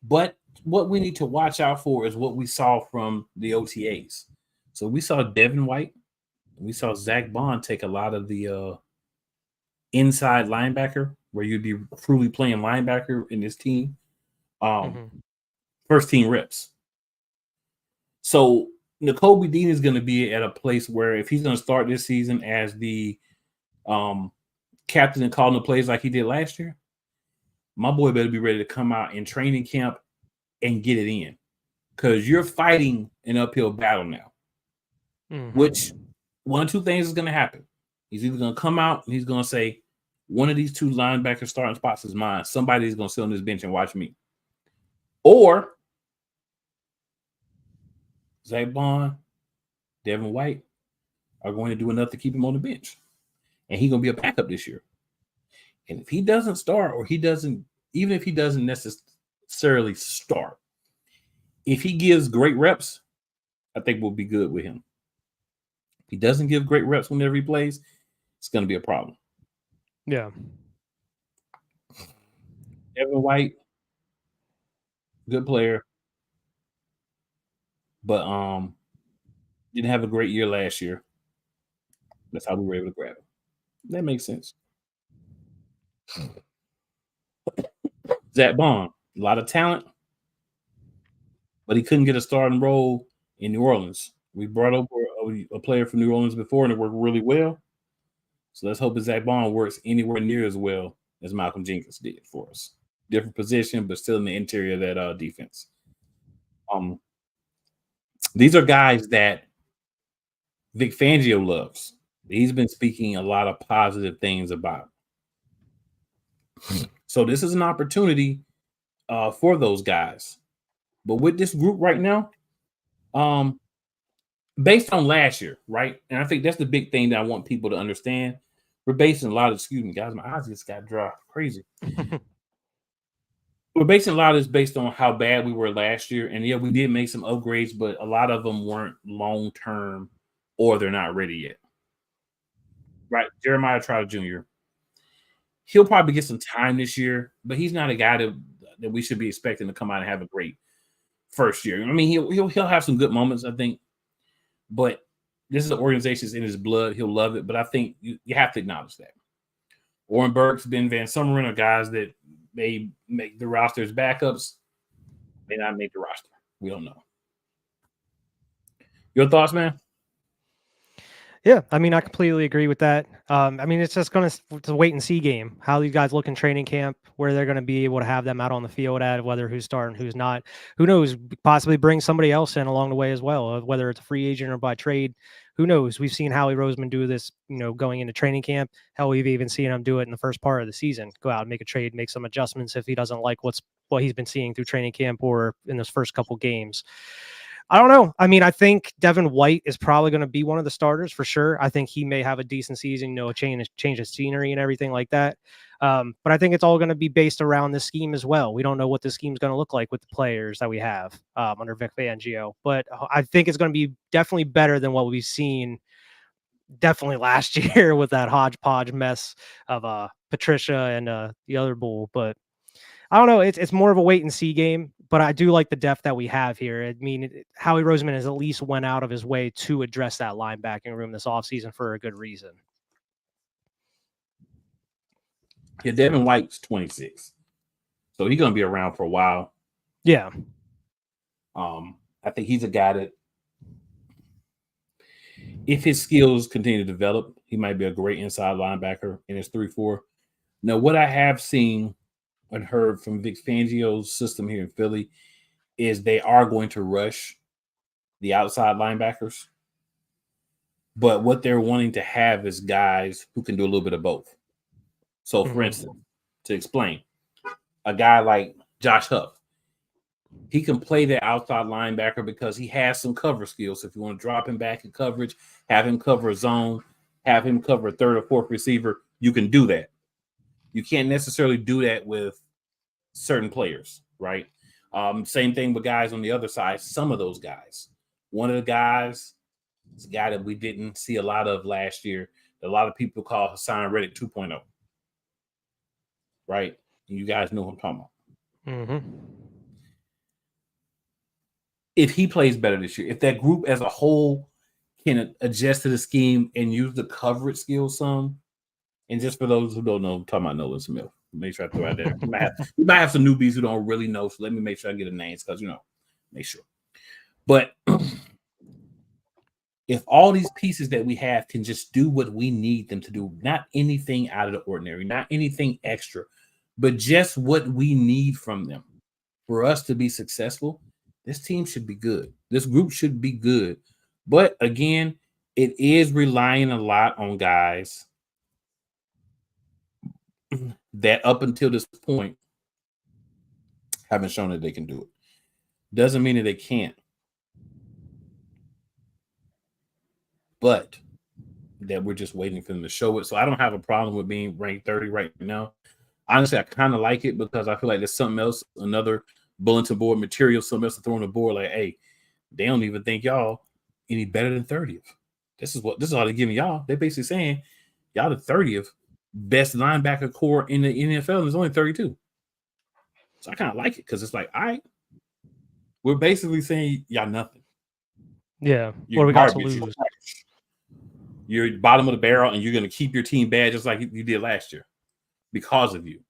E: But what we need to watch out for is what we saw from the OTAs. So we saw Devin White, we saw Zach Bond take a lot of the inside linebacker, where you'd be truly playing linebacker in this team. First team reps. So Nakobe Dean is going to be at a place where if he's going to start this season as the captain and calling the plays like he did last year, my boy better be ready to come out in training camp and get it in, because you're fighting an uphill battle now. Which one of two things is going to happen. He's either going to come out and he's going to say, one of these 2 linebacker starting spots is mine. Somebody's going to sit on this bench and watch me. Or Zach Bond, Devin White are going to do enough to keep him on the bench. And he's going to be a backup this year. And if he doesn't start, or even if he doesn't necessarily start, if he gives great reps, I think we'll be good with him. If he doesn't give great reps whenever he plays, it's going to be a problem.
B: Yeah.
E: Devin White, good player, but didn't have a great year last year. That's how we were able to grab him. That makes sense. Zach Bond, a lot of talent, but he couldn't get a starting role in New Orleans. We brought over a player from New Orleans before, and it worked really well. So let's hope that Zach Bond works anywhere near as well as Malcolm Jenkins did for us. Different position, but still in the interior of that defense. These are guys that Vic Fangio loves. He's been speaking a lot of positive things about. So this is an opportunity for those guys. But with this group right now, based on last year, right? And I think that's the big thing that I want people to understand. We're basing a lot of, excuse me, guys, my eyes just got dry. Crazy. We're basing a lot of this based on how bad we were last year. And yeah, we did make some upgrades, but a lot of them weren't long-term, or they're not ready yet. Right? Jeremiah Trotter Jr., he'll probably get some time this year, but he's not a guy that we should be expecting to come out and have a great first year. I mean, he'll have some good moments, I think, but this is an organization that's in his blood. He'll love it, but I think you have to acknowledge that. Warren Burks, Ben Van Sumeren are guys that they make the roster as backups. May not make the roster. We don't know. Your thoughts, man?
B: Yeah, I mean, I completely agree with that. I mean, it's just it's a wait and see game. How these guys look in training camp, where they're going to be able to have them out on the field at, whether who's starting, who's not. Who knows? Possibly bring somebody else in along the way as well, whether it's a free agent or by trade. Who knows? We've seen Howie Roseman do this, going into training camp. Hell, we've even seen him do it in the first part of the season. Go out and make a trade, make some adjustments if he doesn't like what he's been seeing through training camp or in those first couple games. I don't know. I mean, I think Devin White is probably going to be one of the starters for sure. I think he may have a decent season, a change of scenery and everything like that. But I think it's all going to be based around this scheme as well. We don't know what this scheme is going to look like with the players that we have under Vic Fangio. But I think it's going to be definitely better than what we've seen definitely last year with that hodgepodge mess of Patricia and the other bull. But I don't know. It's more of a wait and see game, but I do like the depth that we have here. I mean, Howie Roseman has at least went out of his way to address that linebacking room this offseason for a good reason.
E: Yeah, Devin White's 26, so he's going to be around for a while.
B: Yeah.
E: I think he's a guy that, if his skills continue to develop, he might be a great inside linebacker in his 3-4. Now, what I have seen and heard from Vic Fangio's system here in Philly is they are going to rush the outside linebackers. But what they're wanting to have is guys who can do a little bit of both. So, for instance, to explain, a guy like Josh Huff, he can play the outside linebacker because he has some cover skills. If you want to drop him back in coverage, have him cover a zone, have him cover a third or fourth receiver, you can do that. You can't necessarily do that with certain players, right? Same thing with guys on the other side. Some of those guys. One of the guys is a guy that we didn't see a lot of last year. That a lot of people call Hassan Reddick 2.0. Right? You guys know what I'm talking about. If he plays better this year, if that group as a whole can adjust to the scheme and use the coverage skills some, and just for those who don't know, I'm talking about Nolan Smith. Make sure I throw out there. We might have some newbies who don't really know, so let me make sure I get the names because, make sure. But if all these pieces that we have can just do what we need them to do, not anything out of the ordinary, not anything extra, but just what we need from them for us to be successful, this team should be good. This group should be good. But again, it is relying a lot on guys that up until this point haven't shown that they can do it. Doesn't mean that they can't. But that we're just waiting for them to show it. So I don't have a problem with being ranked 30 right now. Honestly, I kind of like it because I feel like there's something else, another bulletin board material, something else to throw on the board. Like, hey, they don't even think y'all any better than 30th. This is all they're giving y'all. They're basically saying y'all the 30th best linebacker core in the NFL, and there's only 32. So I kind of like it because it's like, all right, we're basically saying y'all nothing.
B: Yeah,
E: You're
B: what we got to
E: garbage.
B: lose.
E: You're bottom of the barrel, and you're going to keep your team bad just like you did last year because of you.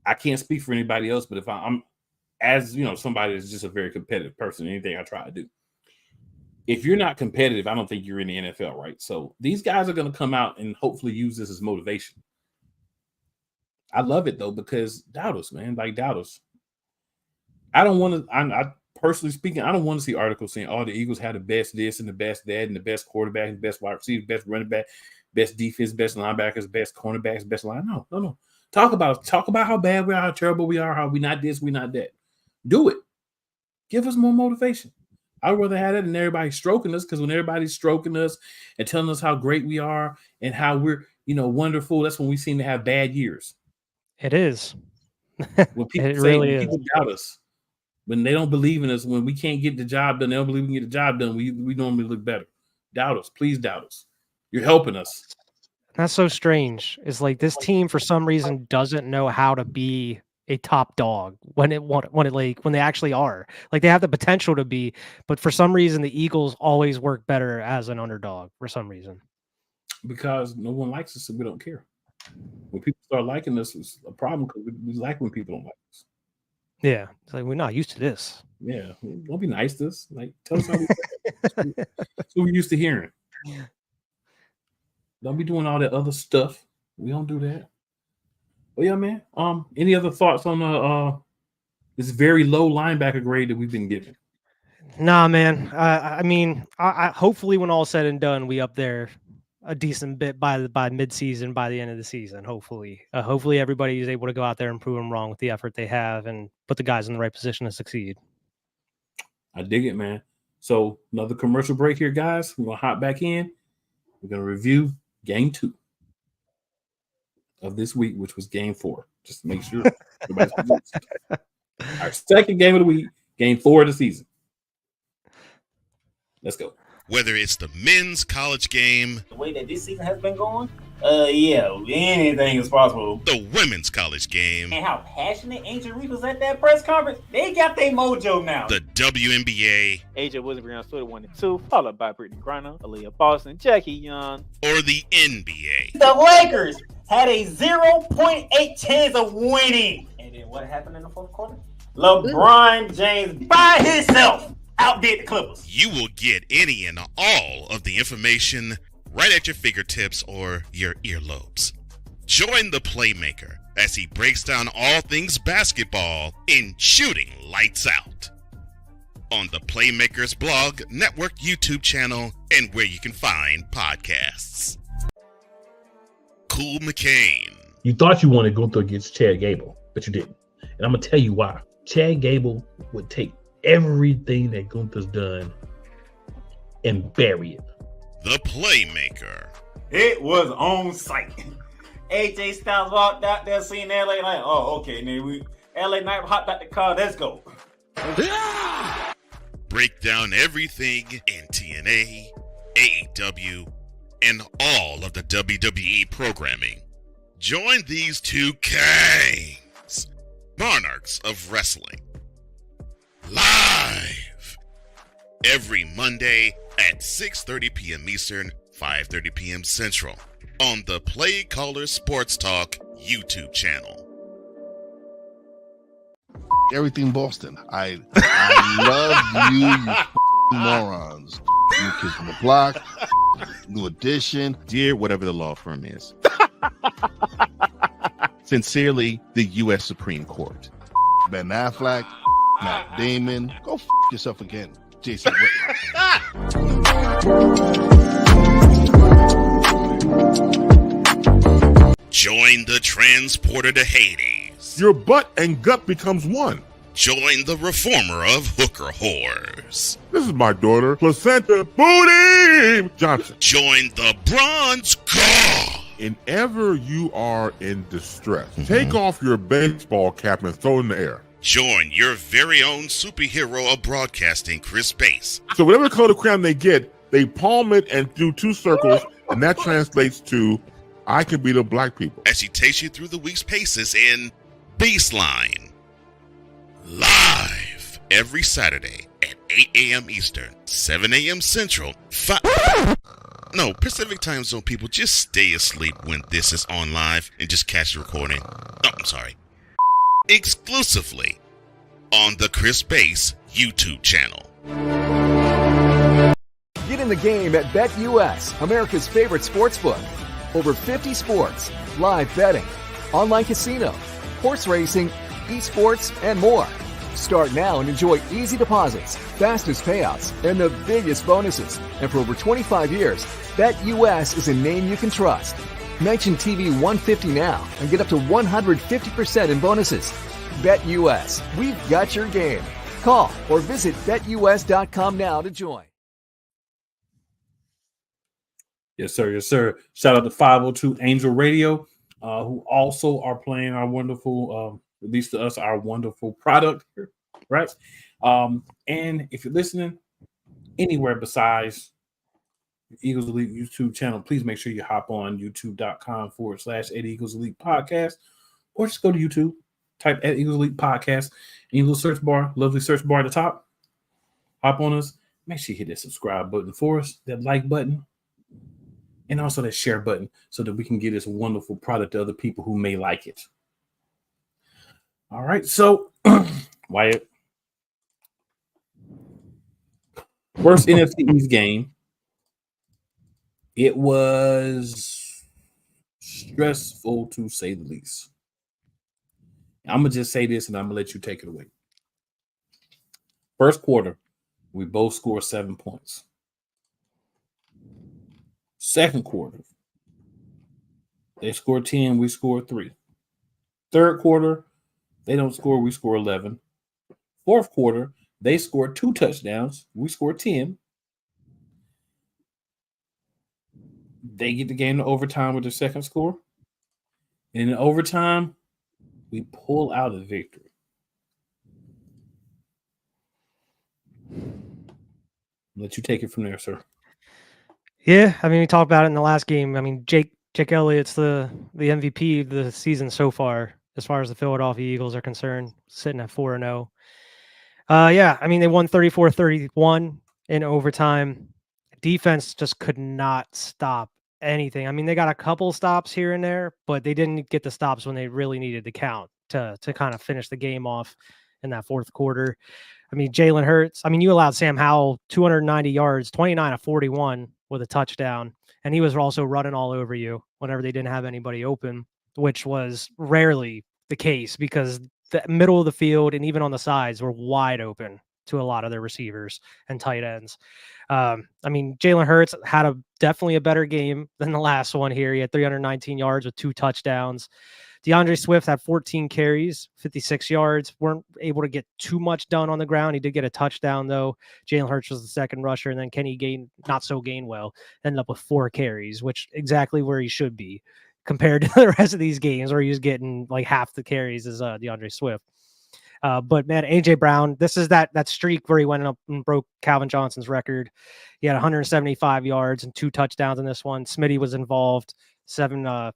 E: I can't speak for anybody else, but if I'm as somebody that's just a very competitive person, anything I try to do. If you're not competitive, I don't think you're in the NFL, right? So these guys are going to come out and hopefully use this as motivation. I love it though because doubt us, man. Like doubt us. I don't want to. I personally speaking, I don't want to see articles saying, "Oh, the Eagles had the best this and the best that and the best quarterback, and the best wide receiver, best running back, best defense, best linebackers, best cornerbacks, best line." No. Talk about how bad we are, how terrible we are, how we not this, we not that. Do it. Give us more motivation. I'd rather have that than everybody stroking us, because when everybody's stroking us and telling us how great we are and how we're, wonderful, that's when we seem to have bad years.
B: It is.
E: When people
B: it really is.
E: People doubt us, when they don't believe in us, when we can't get the job done, they don't believe we can get the job done, we normally look better. Doubt us. Please doubt us. You're helping us.
B: That's so strange. It's like this team, for some reason, doesn't know how to be a top dog when they actually are. Like they have the potential to be, but for some reason the Eagles always work better as an underdog for some reason.
E: Because no one likes us, so we don't care. When people start liking us, it's a problem because we like when people don't like us.
B: Yeah, it's like we're not used to this.
E: Yeah, don't be nice to us. Like tell us how we. That's what we're used to hearing. Don't be doing all that other stuff. We don't do that. Oh yeah, man. Any other thoughts on this very low linebacker grade that we've been given?
B: Nah, man. I mean, I hopefully when all's said and done, we up there a decent bit by midseason, by the end of the season. Hopefully everybody is able to go out there and prove them wrong with the effort they have and put the guys in the right position to succeed.
E: I dig it, man. So another commercial break here, guys. We're gonna hop back in. We're gonna review Game 2 of this week, which was Game 4. Just to make sure everybody's our second game of the week, Game 4 of the season. Let's go.
F: Whether it's the men's college game,
J: the way that this season has been going, yeah, anything is possible.
F: The women's college game,
J: and how passionate Angel Reese was at that press conference, they got their mojo now.
F: The WNBA,
M: AJ Wilson-Brown stood 1-2, followed by Brittany Griner, Aaliyah Boston, Jackie Young,
F: or the NBA.
J: The Lakers had a 0.8 chance of winning. And then what happened in the fourth quarter? LeBron James by himself outdid the Clippers.
F: You will get any and all of the information right at your fingertips or your earlobes. Join the Playmaker as he breaks down all things basketball in Shooting Lights Out on the Playmakers blog, network, YouTube channel, and where you can find podcasts. Cool McCain.
A: You thought you wanted Gunther against Chad Gable, but you didn't. And I'm going to tell you why. Chad Gable would take everything that Gunther's done and bury it.
F: The Playmaker.
J: It was on site. AJ Styles walked out there, seen LA Knight. Oh, okay. Then LA Knight hopped out the car. Let's go.
F: Break down everything in TNA, AEW, and all of the WWE programming. Join these two kings, monarchs of wrestling, live every Monday at 6:30 p.m. Eastern, 5:30 p.m. Central on the Play Caller Sports Talk YouTube channel.
N: Everything Boston. I love you morons. New Kids on the Block, New Edition,
H: Dear whatever the law firm is. Sincerely, the U.S. Supreme Court.
N: Ben Affleck, Matt Damon. Go yourself again, Jason Whitlock.
F: Join the transporter to Hades.
O: Your butt and gut becomes one.
F: Join the reformer of hooker whores.
O: This is my daughter, Placenta Booty Johnson.
F: Join the bronze god.
O: Whenever you are in distress, take off your baseball cap and throw it in the air.
F: Join your very own superhero of broadcasting, Chris Bass.
O: So whatever color crayon they get, they palm it and do two circles, and that translates to, I can be the black people.
F: As he takes you through the week's paces in Baseline. Live every Saturday at 8 a.m. Eastern, 7 a.m. Central, Pacific Time Zone people, just stay asleep when this is on live and just catch the recording. Oh, I'm sorry. Exclusively on the Chris Bass YouTube channel.
P: Get in the game at BetUS, America's favorite sportsbook. Over 50 sports, live betting, online casino, horse racing, esports, and more. Start now and enjoy easy deposits, fastest payouts, and the biggest bonuses. And for over 25 years, BetUS is a name you can trust. Mention TV 150 now and get up to 150% in bonuses. BetUS, we've got your game. Call or visit BetUS.com now to join.
E: Yes, sir. Yes, sir. Shout out to 502 Angel Radio, who also are playing our wonderful, released to us, our wonderful product here, right? And if you're listening anywhere besides Eagles Elite YouTube channel, please make sure you hop on youtube.com/at Eagles Elite Podcast, or just go to YouTube, type at Eagles Elite Podcast, and your little search bar, lovely search bar at the top. Hop on us. Make sure you hit that subscribe button for us, that like button, and also that share button so that we can get this wonderful product to other people who may like it. All right, so Wyatt, first NFC East game, it was stressful to say the least. I'm going to just say this and I'm going to let you take it away. First quarter, we both scored 7 points. Second quarter, they scored 10, we scored 3. Third quarter, they don't score, we score 11. Fourth quarter, they scored 2 touchdowns, we scored 10. They get the game to overtime with their second score. And in overtime, we pull out a victory. I'll let you take it from there, sir.
B: Yeah, I mean, we talked about it in the last game. I mean, Jake Elliott's the MVP of the season so far as the Philadelphia Eagles are concerned, sitting at 4-0. Yeah, I mean, they won 34-31 in overtime. Defense just could not stop anything. I mean, they got a couple stops here and there, but they didn't get the stops when they really needed to count to kind of finish the game off in that fourth quarter. I mean, Jalen Hurts, I mean, you allowed Sam Howell 290 yards, 29 of 41 with a touchdown. and he was also running all over you whenever they didn't have anybody open, which was rarely the case because the middle of the field and even on the sides were wide open to a lot of their receivers and tight ends. I mean, Jalen Hurts had definitely a better game than the last one here. He had 319 yards with 2 touchdowns. DeAndre Swift had 14 carries, 56 yards. Weren't able to get too much done on the ground. He did get a touchdown, though. Jalen Hurts was the second rusher, and then Kenny Gainwell ended up with 4 carries, which exactly where he should be compared to the rest of these games where he was getting like half the carries as DeAndre Swift. But man, AJ Brown, this is that streak where he went up and broke Calvin Johnson's record. He had 175 yards and 2 touchdowns in this one. Smitty was involved, 7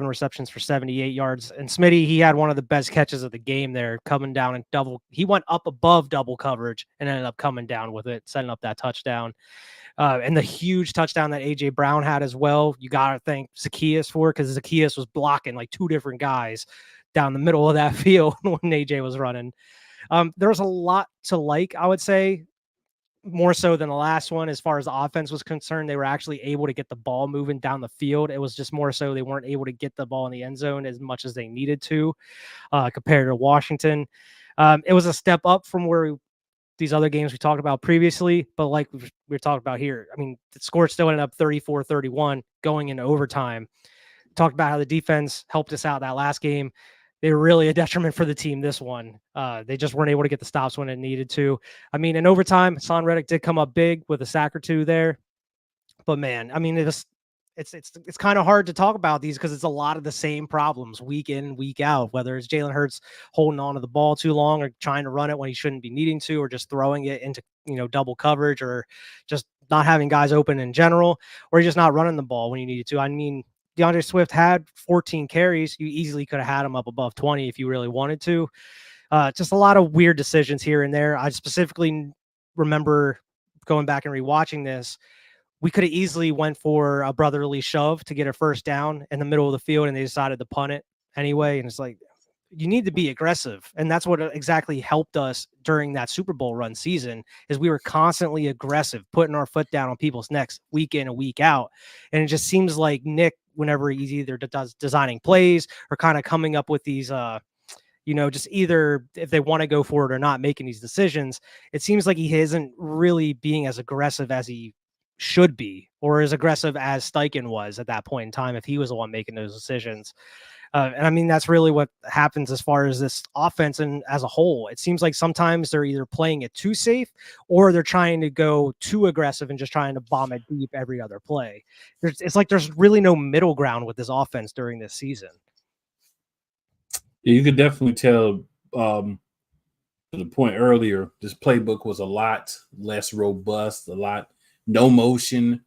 B: receptions for 78 yards. And Smitty, he had one of the best catches of the game there, coming down and he went up above double coverage and ended up coming down with it, setting up that touchdown. And the huge touchdown that AJ Brown had as well, you got to thank Zacchaeus for, because Zacchaeus was blocking like 2 different guys down the middle of that field when AJ was running. There was a lot to like, I would say, more so than the last one. As far as the offense was concerned, they were actually able to get the ball moving down the field. It was just more so they weren't able to get the ball in the end zone as much as they needed to, compared to Washington. It was a step up from where these other games we talked about previously, but like we were talking about here, I mean, the score still ended up 34-31 going into overtime. Talked about how the defense helped us out that last game. They were really a detriment for the team this one. They just weren't able to get the stops when it needed to. I mean, in overtime, Hassan Reddick did come up big with a sack or 2 there. But man, I mean, it's kind of hard to talk about these because it's a lot of the same problems week in, week out, whether it's Jalen Hurts holding on to the ball too long or trying to run it when he shouldn't be needing to, or just throwing it into, double coverage, or just not having guys open in general, or just not running the ball when you needed to. I mean, DeAndre Swift had 14 carries. You easily could have had him up above 20 if you really wanted to. Just a lot of weird decisions here and there. I specifically remember going back and rewatching this. We could have easily went for a brotherly shove to get a first down in the middle of the field, and they decided to punt it anyway. And it's like, you need to be aggressive. And that's what exactly helped us during that Super Bowl run season, is we were constantly aggressive, putting our foot down on people's necks week in and week out. And it just seems like Nick, whenever he's either designing plays or kind of coming up with these, just either if they want to go for it or not, making these decisions, it seems like he isn't really being as aggressive as he should be, or as aggressive as Steichen was at that point in time if he was the one making those decisions. And I mean, that's really what happens as far as this offense and as a whole. It seems like sometimes they're either playing it too safe or they're trying to go too aggressive and just trying to bomb it deep every other play. It's like there's really no middle ground with this offense during this season.
E: Yeah, you could definitely tell, to the point earlier, this playbook was a lot less robust, a lot no motion.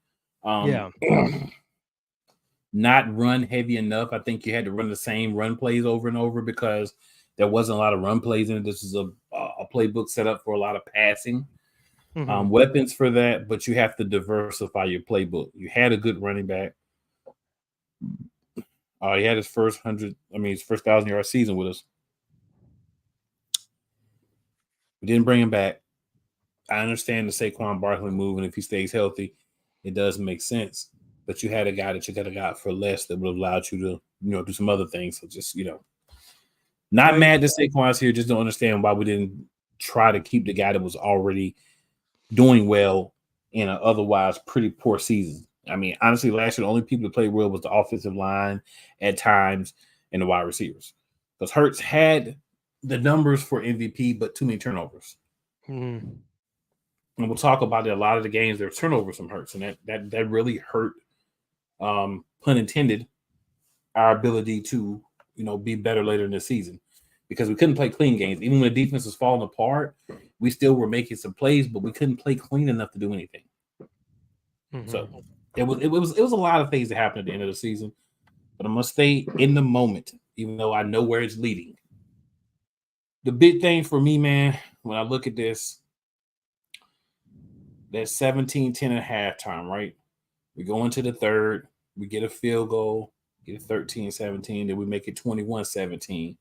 E: Not run heavy enough. I think you had to run the same run plays over and over because there wasn't a lot of run plays in it. This is a playbook set up for a lot of passing. Weapons for that, but you have to diversify your playbook. You had a good running back. He had his first 1,000-yard season with us. We didn't bring him back. I understand the Saquon Barkley move, and if he stays healthy, it does make sense. But you had a guy that you could have got for less that would have allowed you to, do some other things. So just, not mad that Saquon's here. Just don't understand why we didn't try to keep the guy that was already doing well in an otherwise pretty poor season. I mean, honestly, last year, the only people that played well was the offensive line at times and the wide receivers. Because Hurts had the numbers for MVP, but too many turnovers. And we'll talk about it. A lot of the games, there were turnovers from Hurts, and that really hurt, pun intended, our ability to, be better later in the season, because we couldn't play clean games. Even when the defense was falling apart, we still were making some plays, but we couldn't play clean enough to do anything. So it was a lot of things that happened at the end of the season, but I'm gonna stay in the moment, even though I know where it's leading. The big thing for me, man, when I look at this, that's 17-10 at halftime, right? We go into the third, we get a field goal, get it 13-17, then we make it 21-17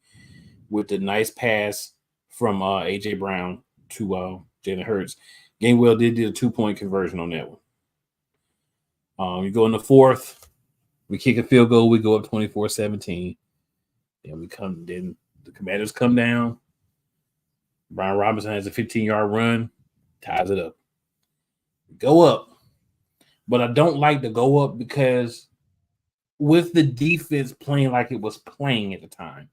E: with the nice pass from A.J. Brown to Jalen Hurts. Gainwell did a 2-point conversion on that one. You go in the fourth, we kick a field goal, we go up 24-17. Then the Commanders come down. Brian Robinson has a 15-yard run, ties it up. Go up. But I don't like to go up because with the defense playing like it was playing at the time,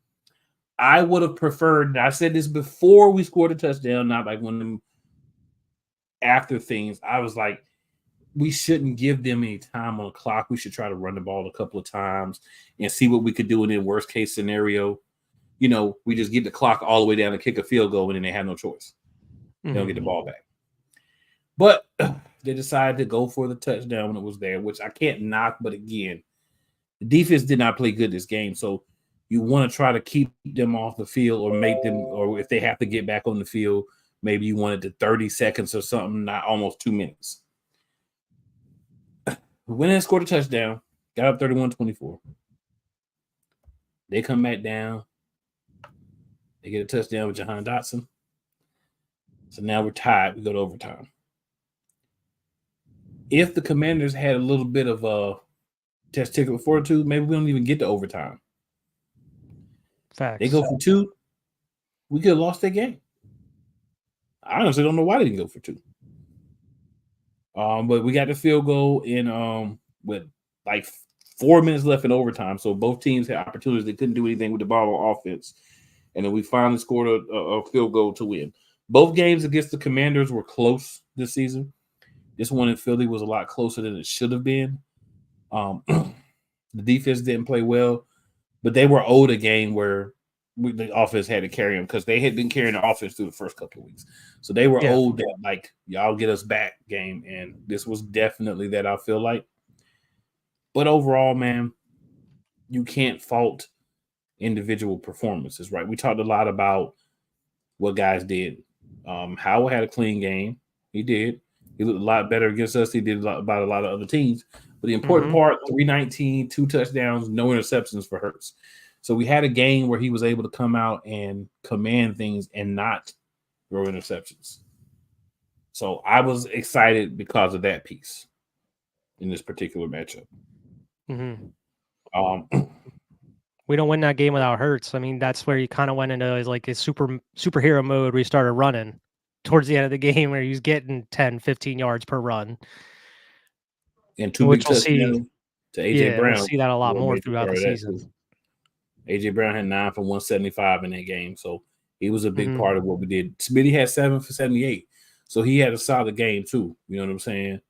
E: I would have preferred, I said this before we scored a touchdown, not like one of them after things. I was like, we shouldn't give them any time on the clock. We should try to run the ball a couple of times and see what we could do in the worst case scenario. We just get the clock all the way down and kick a field goal, and then they have no choice. They don't get the ball back. But they decided to go for the touchdown when it was there, which I can't knock. But again, the defense did not play good this game. So you want to try to keep them off the field or make them, or if they have to get back on the field, maybe you want it to 30 seconds or something, not almost 2 minutes. We went in and scored a touchdown, got up 31-24. They come back down. They get a touchdown with Jahan Dotson. So now we're tied. We go to overtime. If the Commanders had a little bit of a test ticket with fortitude, maybe we don't even get to overtime.
B: Facts.
E: They go for 2. We could have lost that game. I honestly don't know why they didn't go for 2. But we got the field goal in with like 4 minutes left in overtime. So both teams had opportunities. They couldn't do anything with the ball on offense. And then we finally scored a field goal to win. Both games against the Commanders were close this season. This one in Philly was a lot closer than it should have been. The defense didn't play well, but they were owed a game where the offense had to carry them because they had been carrying the offense through the first couple of weeks. So they were owed that, like, y'all get us back game. And this was definitely that, I feel like. But overall, man, you can't fault individual performances, right? We talked a lot about what guys did. Howell had a clean game. He did. He looked a lot better against us. He did about a lot of other teams. But the important part, 319, 2 touchdowns, no interceptions for Hurts. So we had a game where he was able to come out and command things and not throw interceptions. So I was excited because of that piece in this particular matchup.
B: We don't win that game without Hurts. I mean, that's where he kind of went into his superhero mode where he started running towards the end of the game where he was getting 10, 15 yards per run.
E: And 2 big touchdowns to A.J. Brown.
B: We'll see that a lot more throughout the season.
E: A.J. Brown had 9 for 175 in that game, so he was a big part of what we did. Smitty had 7 for 78, so he had a solid game too. You know what I'm saying?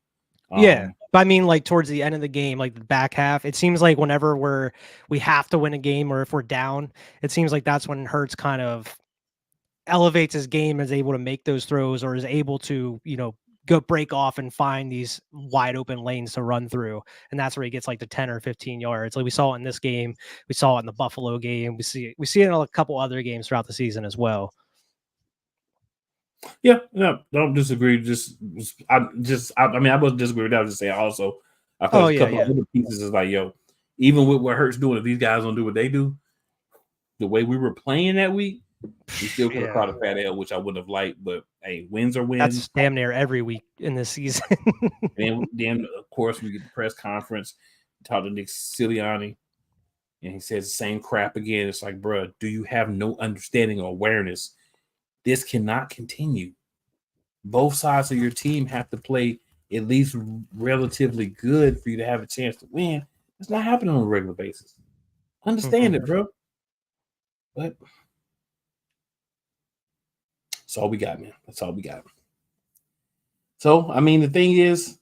B: But I mean, like towards the end of the game, like the back half, it seems like whenever we have to win a game or if we're down, it seems like that's when Hurts kind of elevates his game, is able to make those throws or is able to, go break off and find these wide open lanes to run through. And that's where he gets like the 10 or 15 yards. Like we saw it in this game. We saw it in the Buffalo game. We see it in a couple other games throughout the season as well.
E: Yeah, no, don't disagree. I wasn't disagree with that. I was just saying also, I thought a couple other pieces is like, even with what Hurts doing, if these guys don't do what they do, the way we were playing that week, we still could have caught a fat L, which I wouldn't have liked. But hey, wins are wins.
B: That's damn near every week in this season.
E: and then of course we get the press conference, talk to Nick Sirianni, and he says the same crap again. It's like, bro, do you have no understanding or awareness? This cannot continue. Both sides of your team have to play at least relatively good for you to have a chance to win. It's not happening on a regular basis. Understand it, bro. But that's all we got, man. That's all we got. So, I mean, the thing is,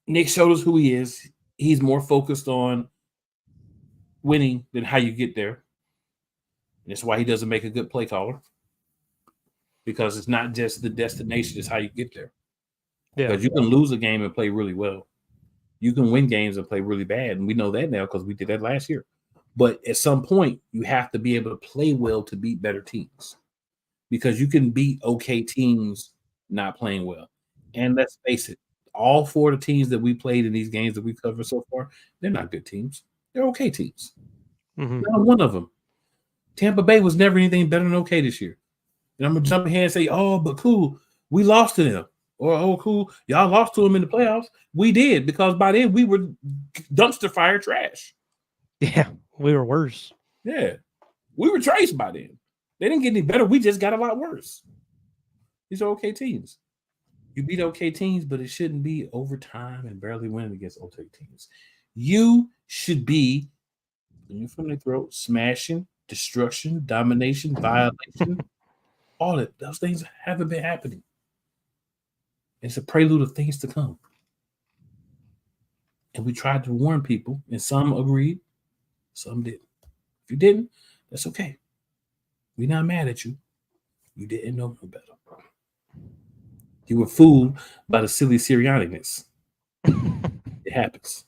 E: Nick showed us who he is. He's more focused on winning than how you get there. That's why he doesn't make a good play caller, because it's not just the destination, it's how you get there. Because you can lose a game and play really well. You can win games and play really bad. And we know that now because we did that last year. But at some point, you have to be able to play well to beat better teams, because you can beat okay teams not playing well. And let's face it, all 4 of the teams that we played in these games that we've covered so far, they're not good teams. They're okay teams. Not one of them. Tampa Bay was never anything better than okay this year. And I'm going to jump ahead and say, oh, but cool, we lost to them. Or, oh, cool, y'all lost to them in the playoffs. We did, because by then we were dumpster fire trash.
B: Yeah, we were worse.
E: Yeah, we were trash by then. They didn't get any better. We just got a lot worse. These are okay teams. You beat okay teams, but it shouldn't be overtime and barely winning against okay teams. You should be from the throat, smashing, destruction, domination, violation. All that. Those things haven't been happening. It's a prelude of things to come. And we tried to warn people, and some agreed, some didn't. If you didn't, that's okay. We're not mad at you. You didn't know no better. You were fooled by the silly Siriannicness. It happens.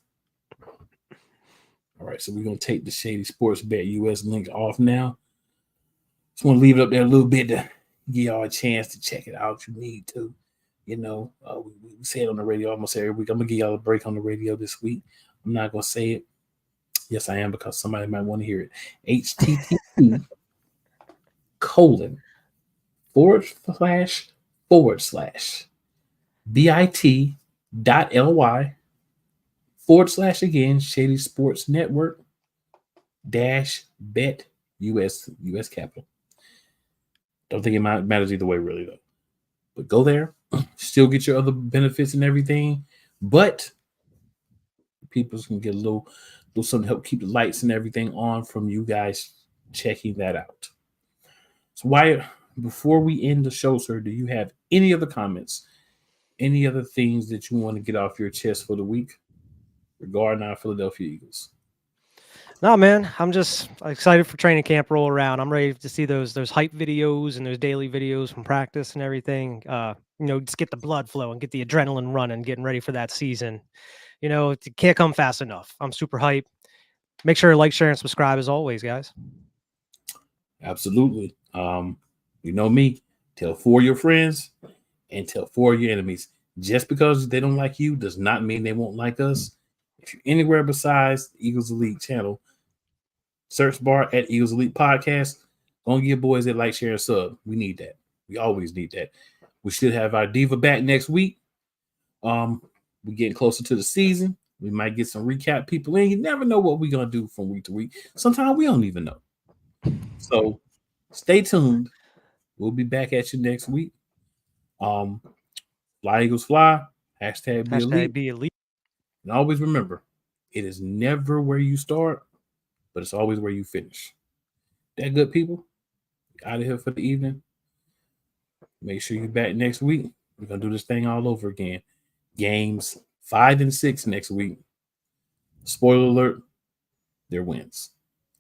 E: All right, so we're going to take the Shady Sports Bet US link off now. Just want to leave it up there a little bit to give y'all a chance to check it out if you need to. You know, we say it on the radio almost every week. I'm going to give y'all a break on the radio this week. I'm not going to say it. Yes, I am, because somebody might want to hear it. HTTP bit.ly/ again, Shady Sports Network -bet US capital. Don't think it matters either way, really, though. But go there, still get your other benefits and everything, but people can get a little something to help keep the lights and everything on from you guys checking that out. So Wyatt, before we end the show, sir, do you have any other comments, any other things that you want to get off your chest for the week regarding our Philadelphia Eagles?
B: No, man, I'm just excited for training camp roll around. I'm ready to see those hype videos and those daily videos from practice and everything. Just get the blood flow and get the adrenaline running, getting ready for that season. It can't come fast enough. I'm super hyped. Make sure to like, share, and subscribe as always, guys.
E: Absolutely. You know me, tell 4 of your friends and tell 4 of your enemies. Just because they don't like you does not mean they won't like us. If you're anywhere besides the Eagles Elite channel, search bar at Eagles Elite Podcast. Go and give boys that like, share, and sub. We need that. We always need that. We should have our diva back next week. We're getting closer to the season. We might get some recap people in. You never know what we're going to do from week to week. Sometimes we don't even know. So stay tuned. We'll be back at you next week. Fly Eagles Fly. #be elite. And always remember, it is never where you start, but it's always where you finish. That good, people? Out of here for the evening. Make sure you're back next week. We're going to do this thing all over again. Games 5 and 6 next week. Spoiler alert, they're wins.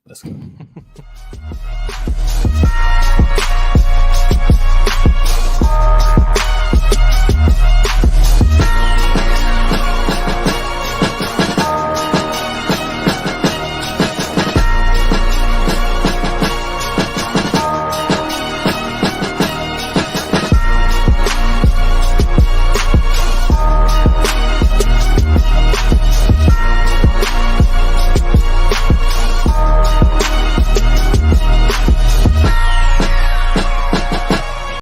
E: Let's go.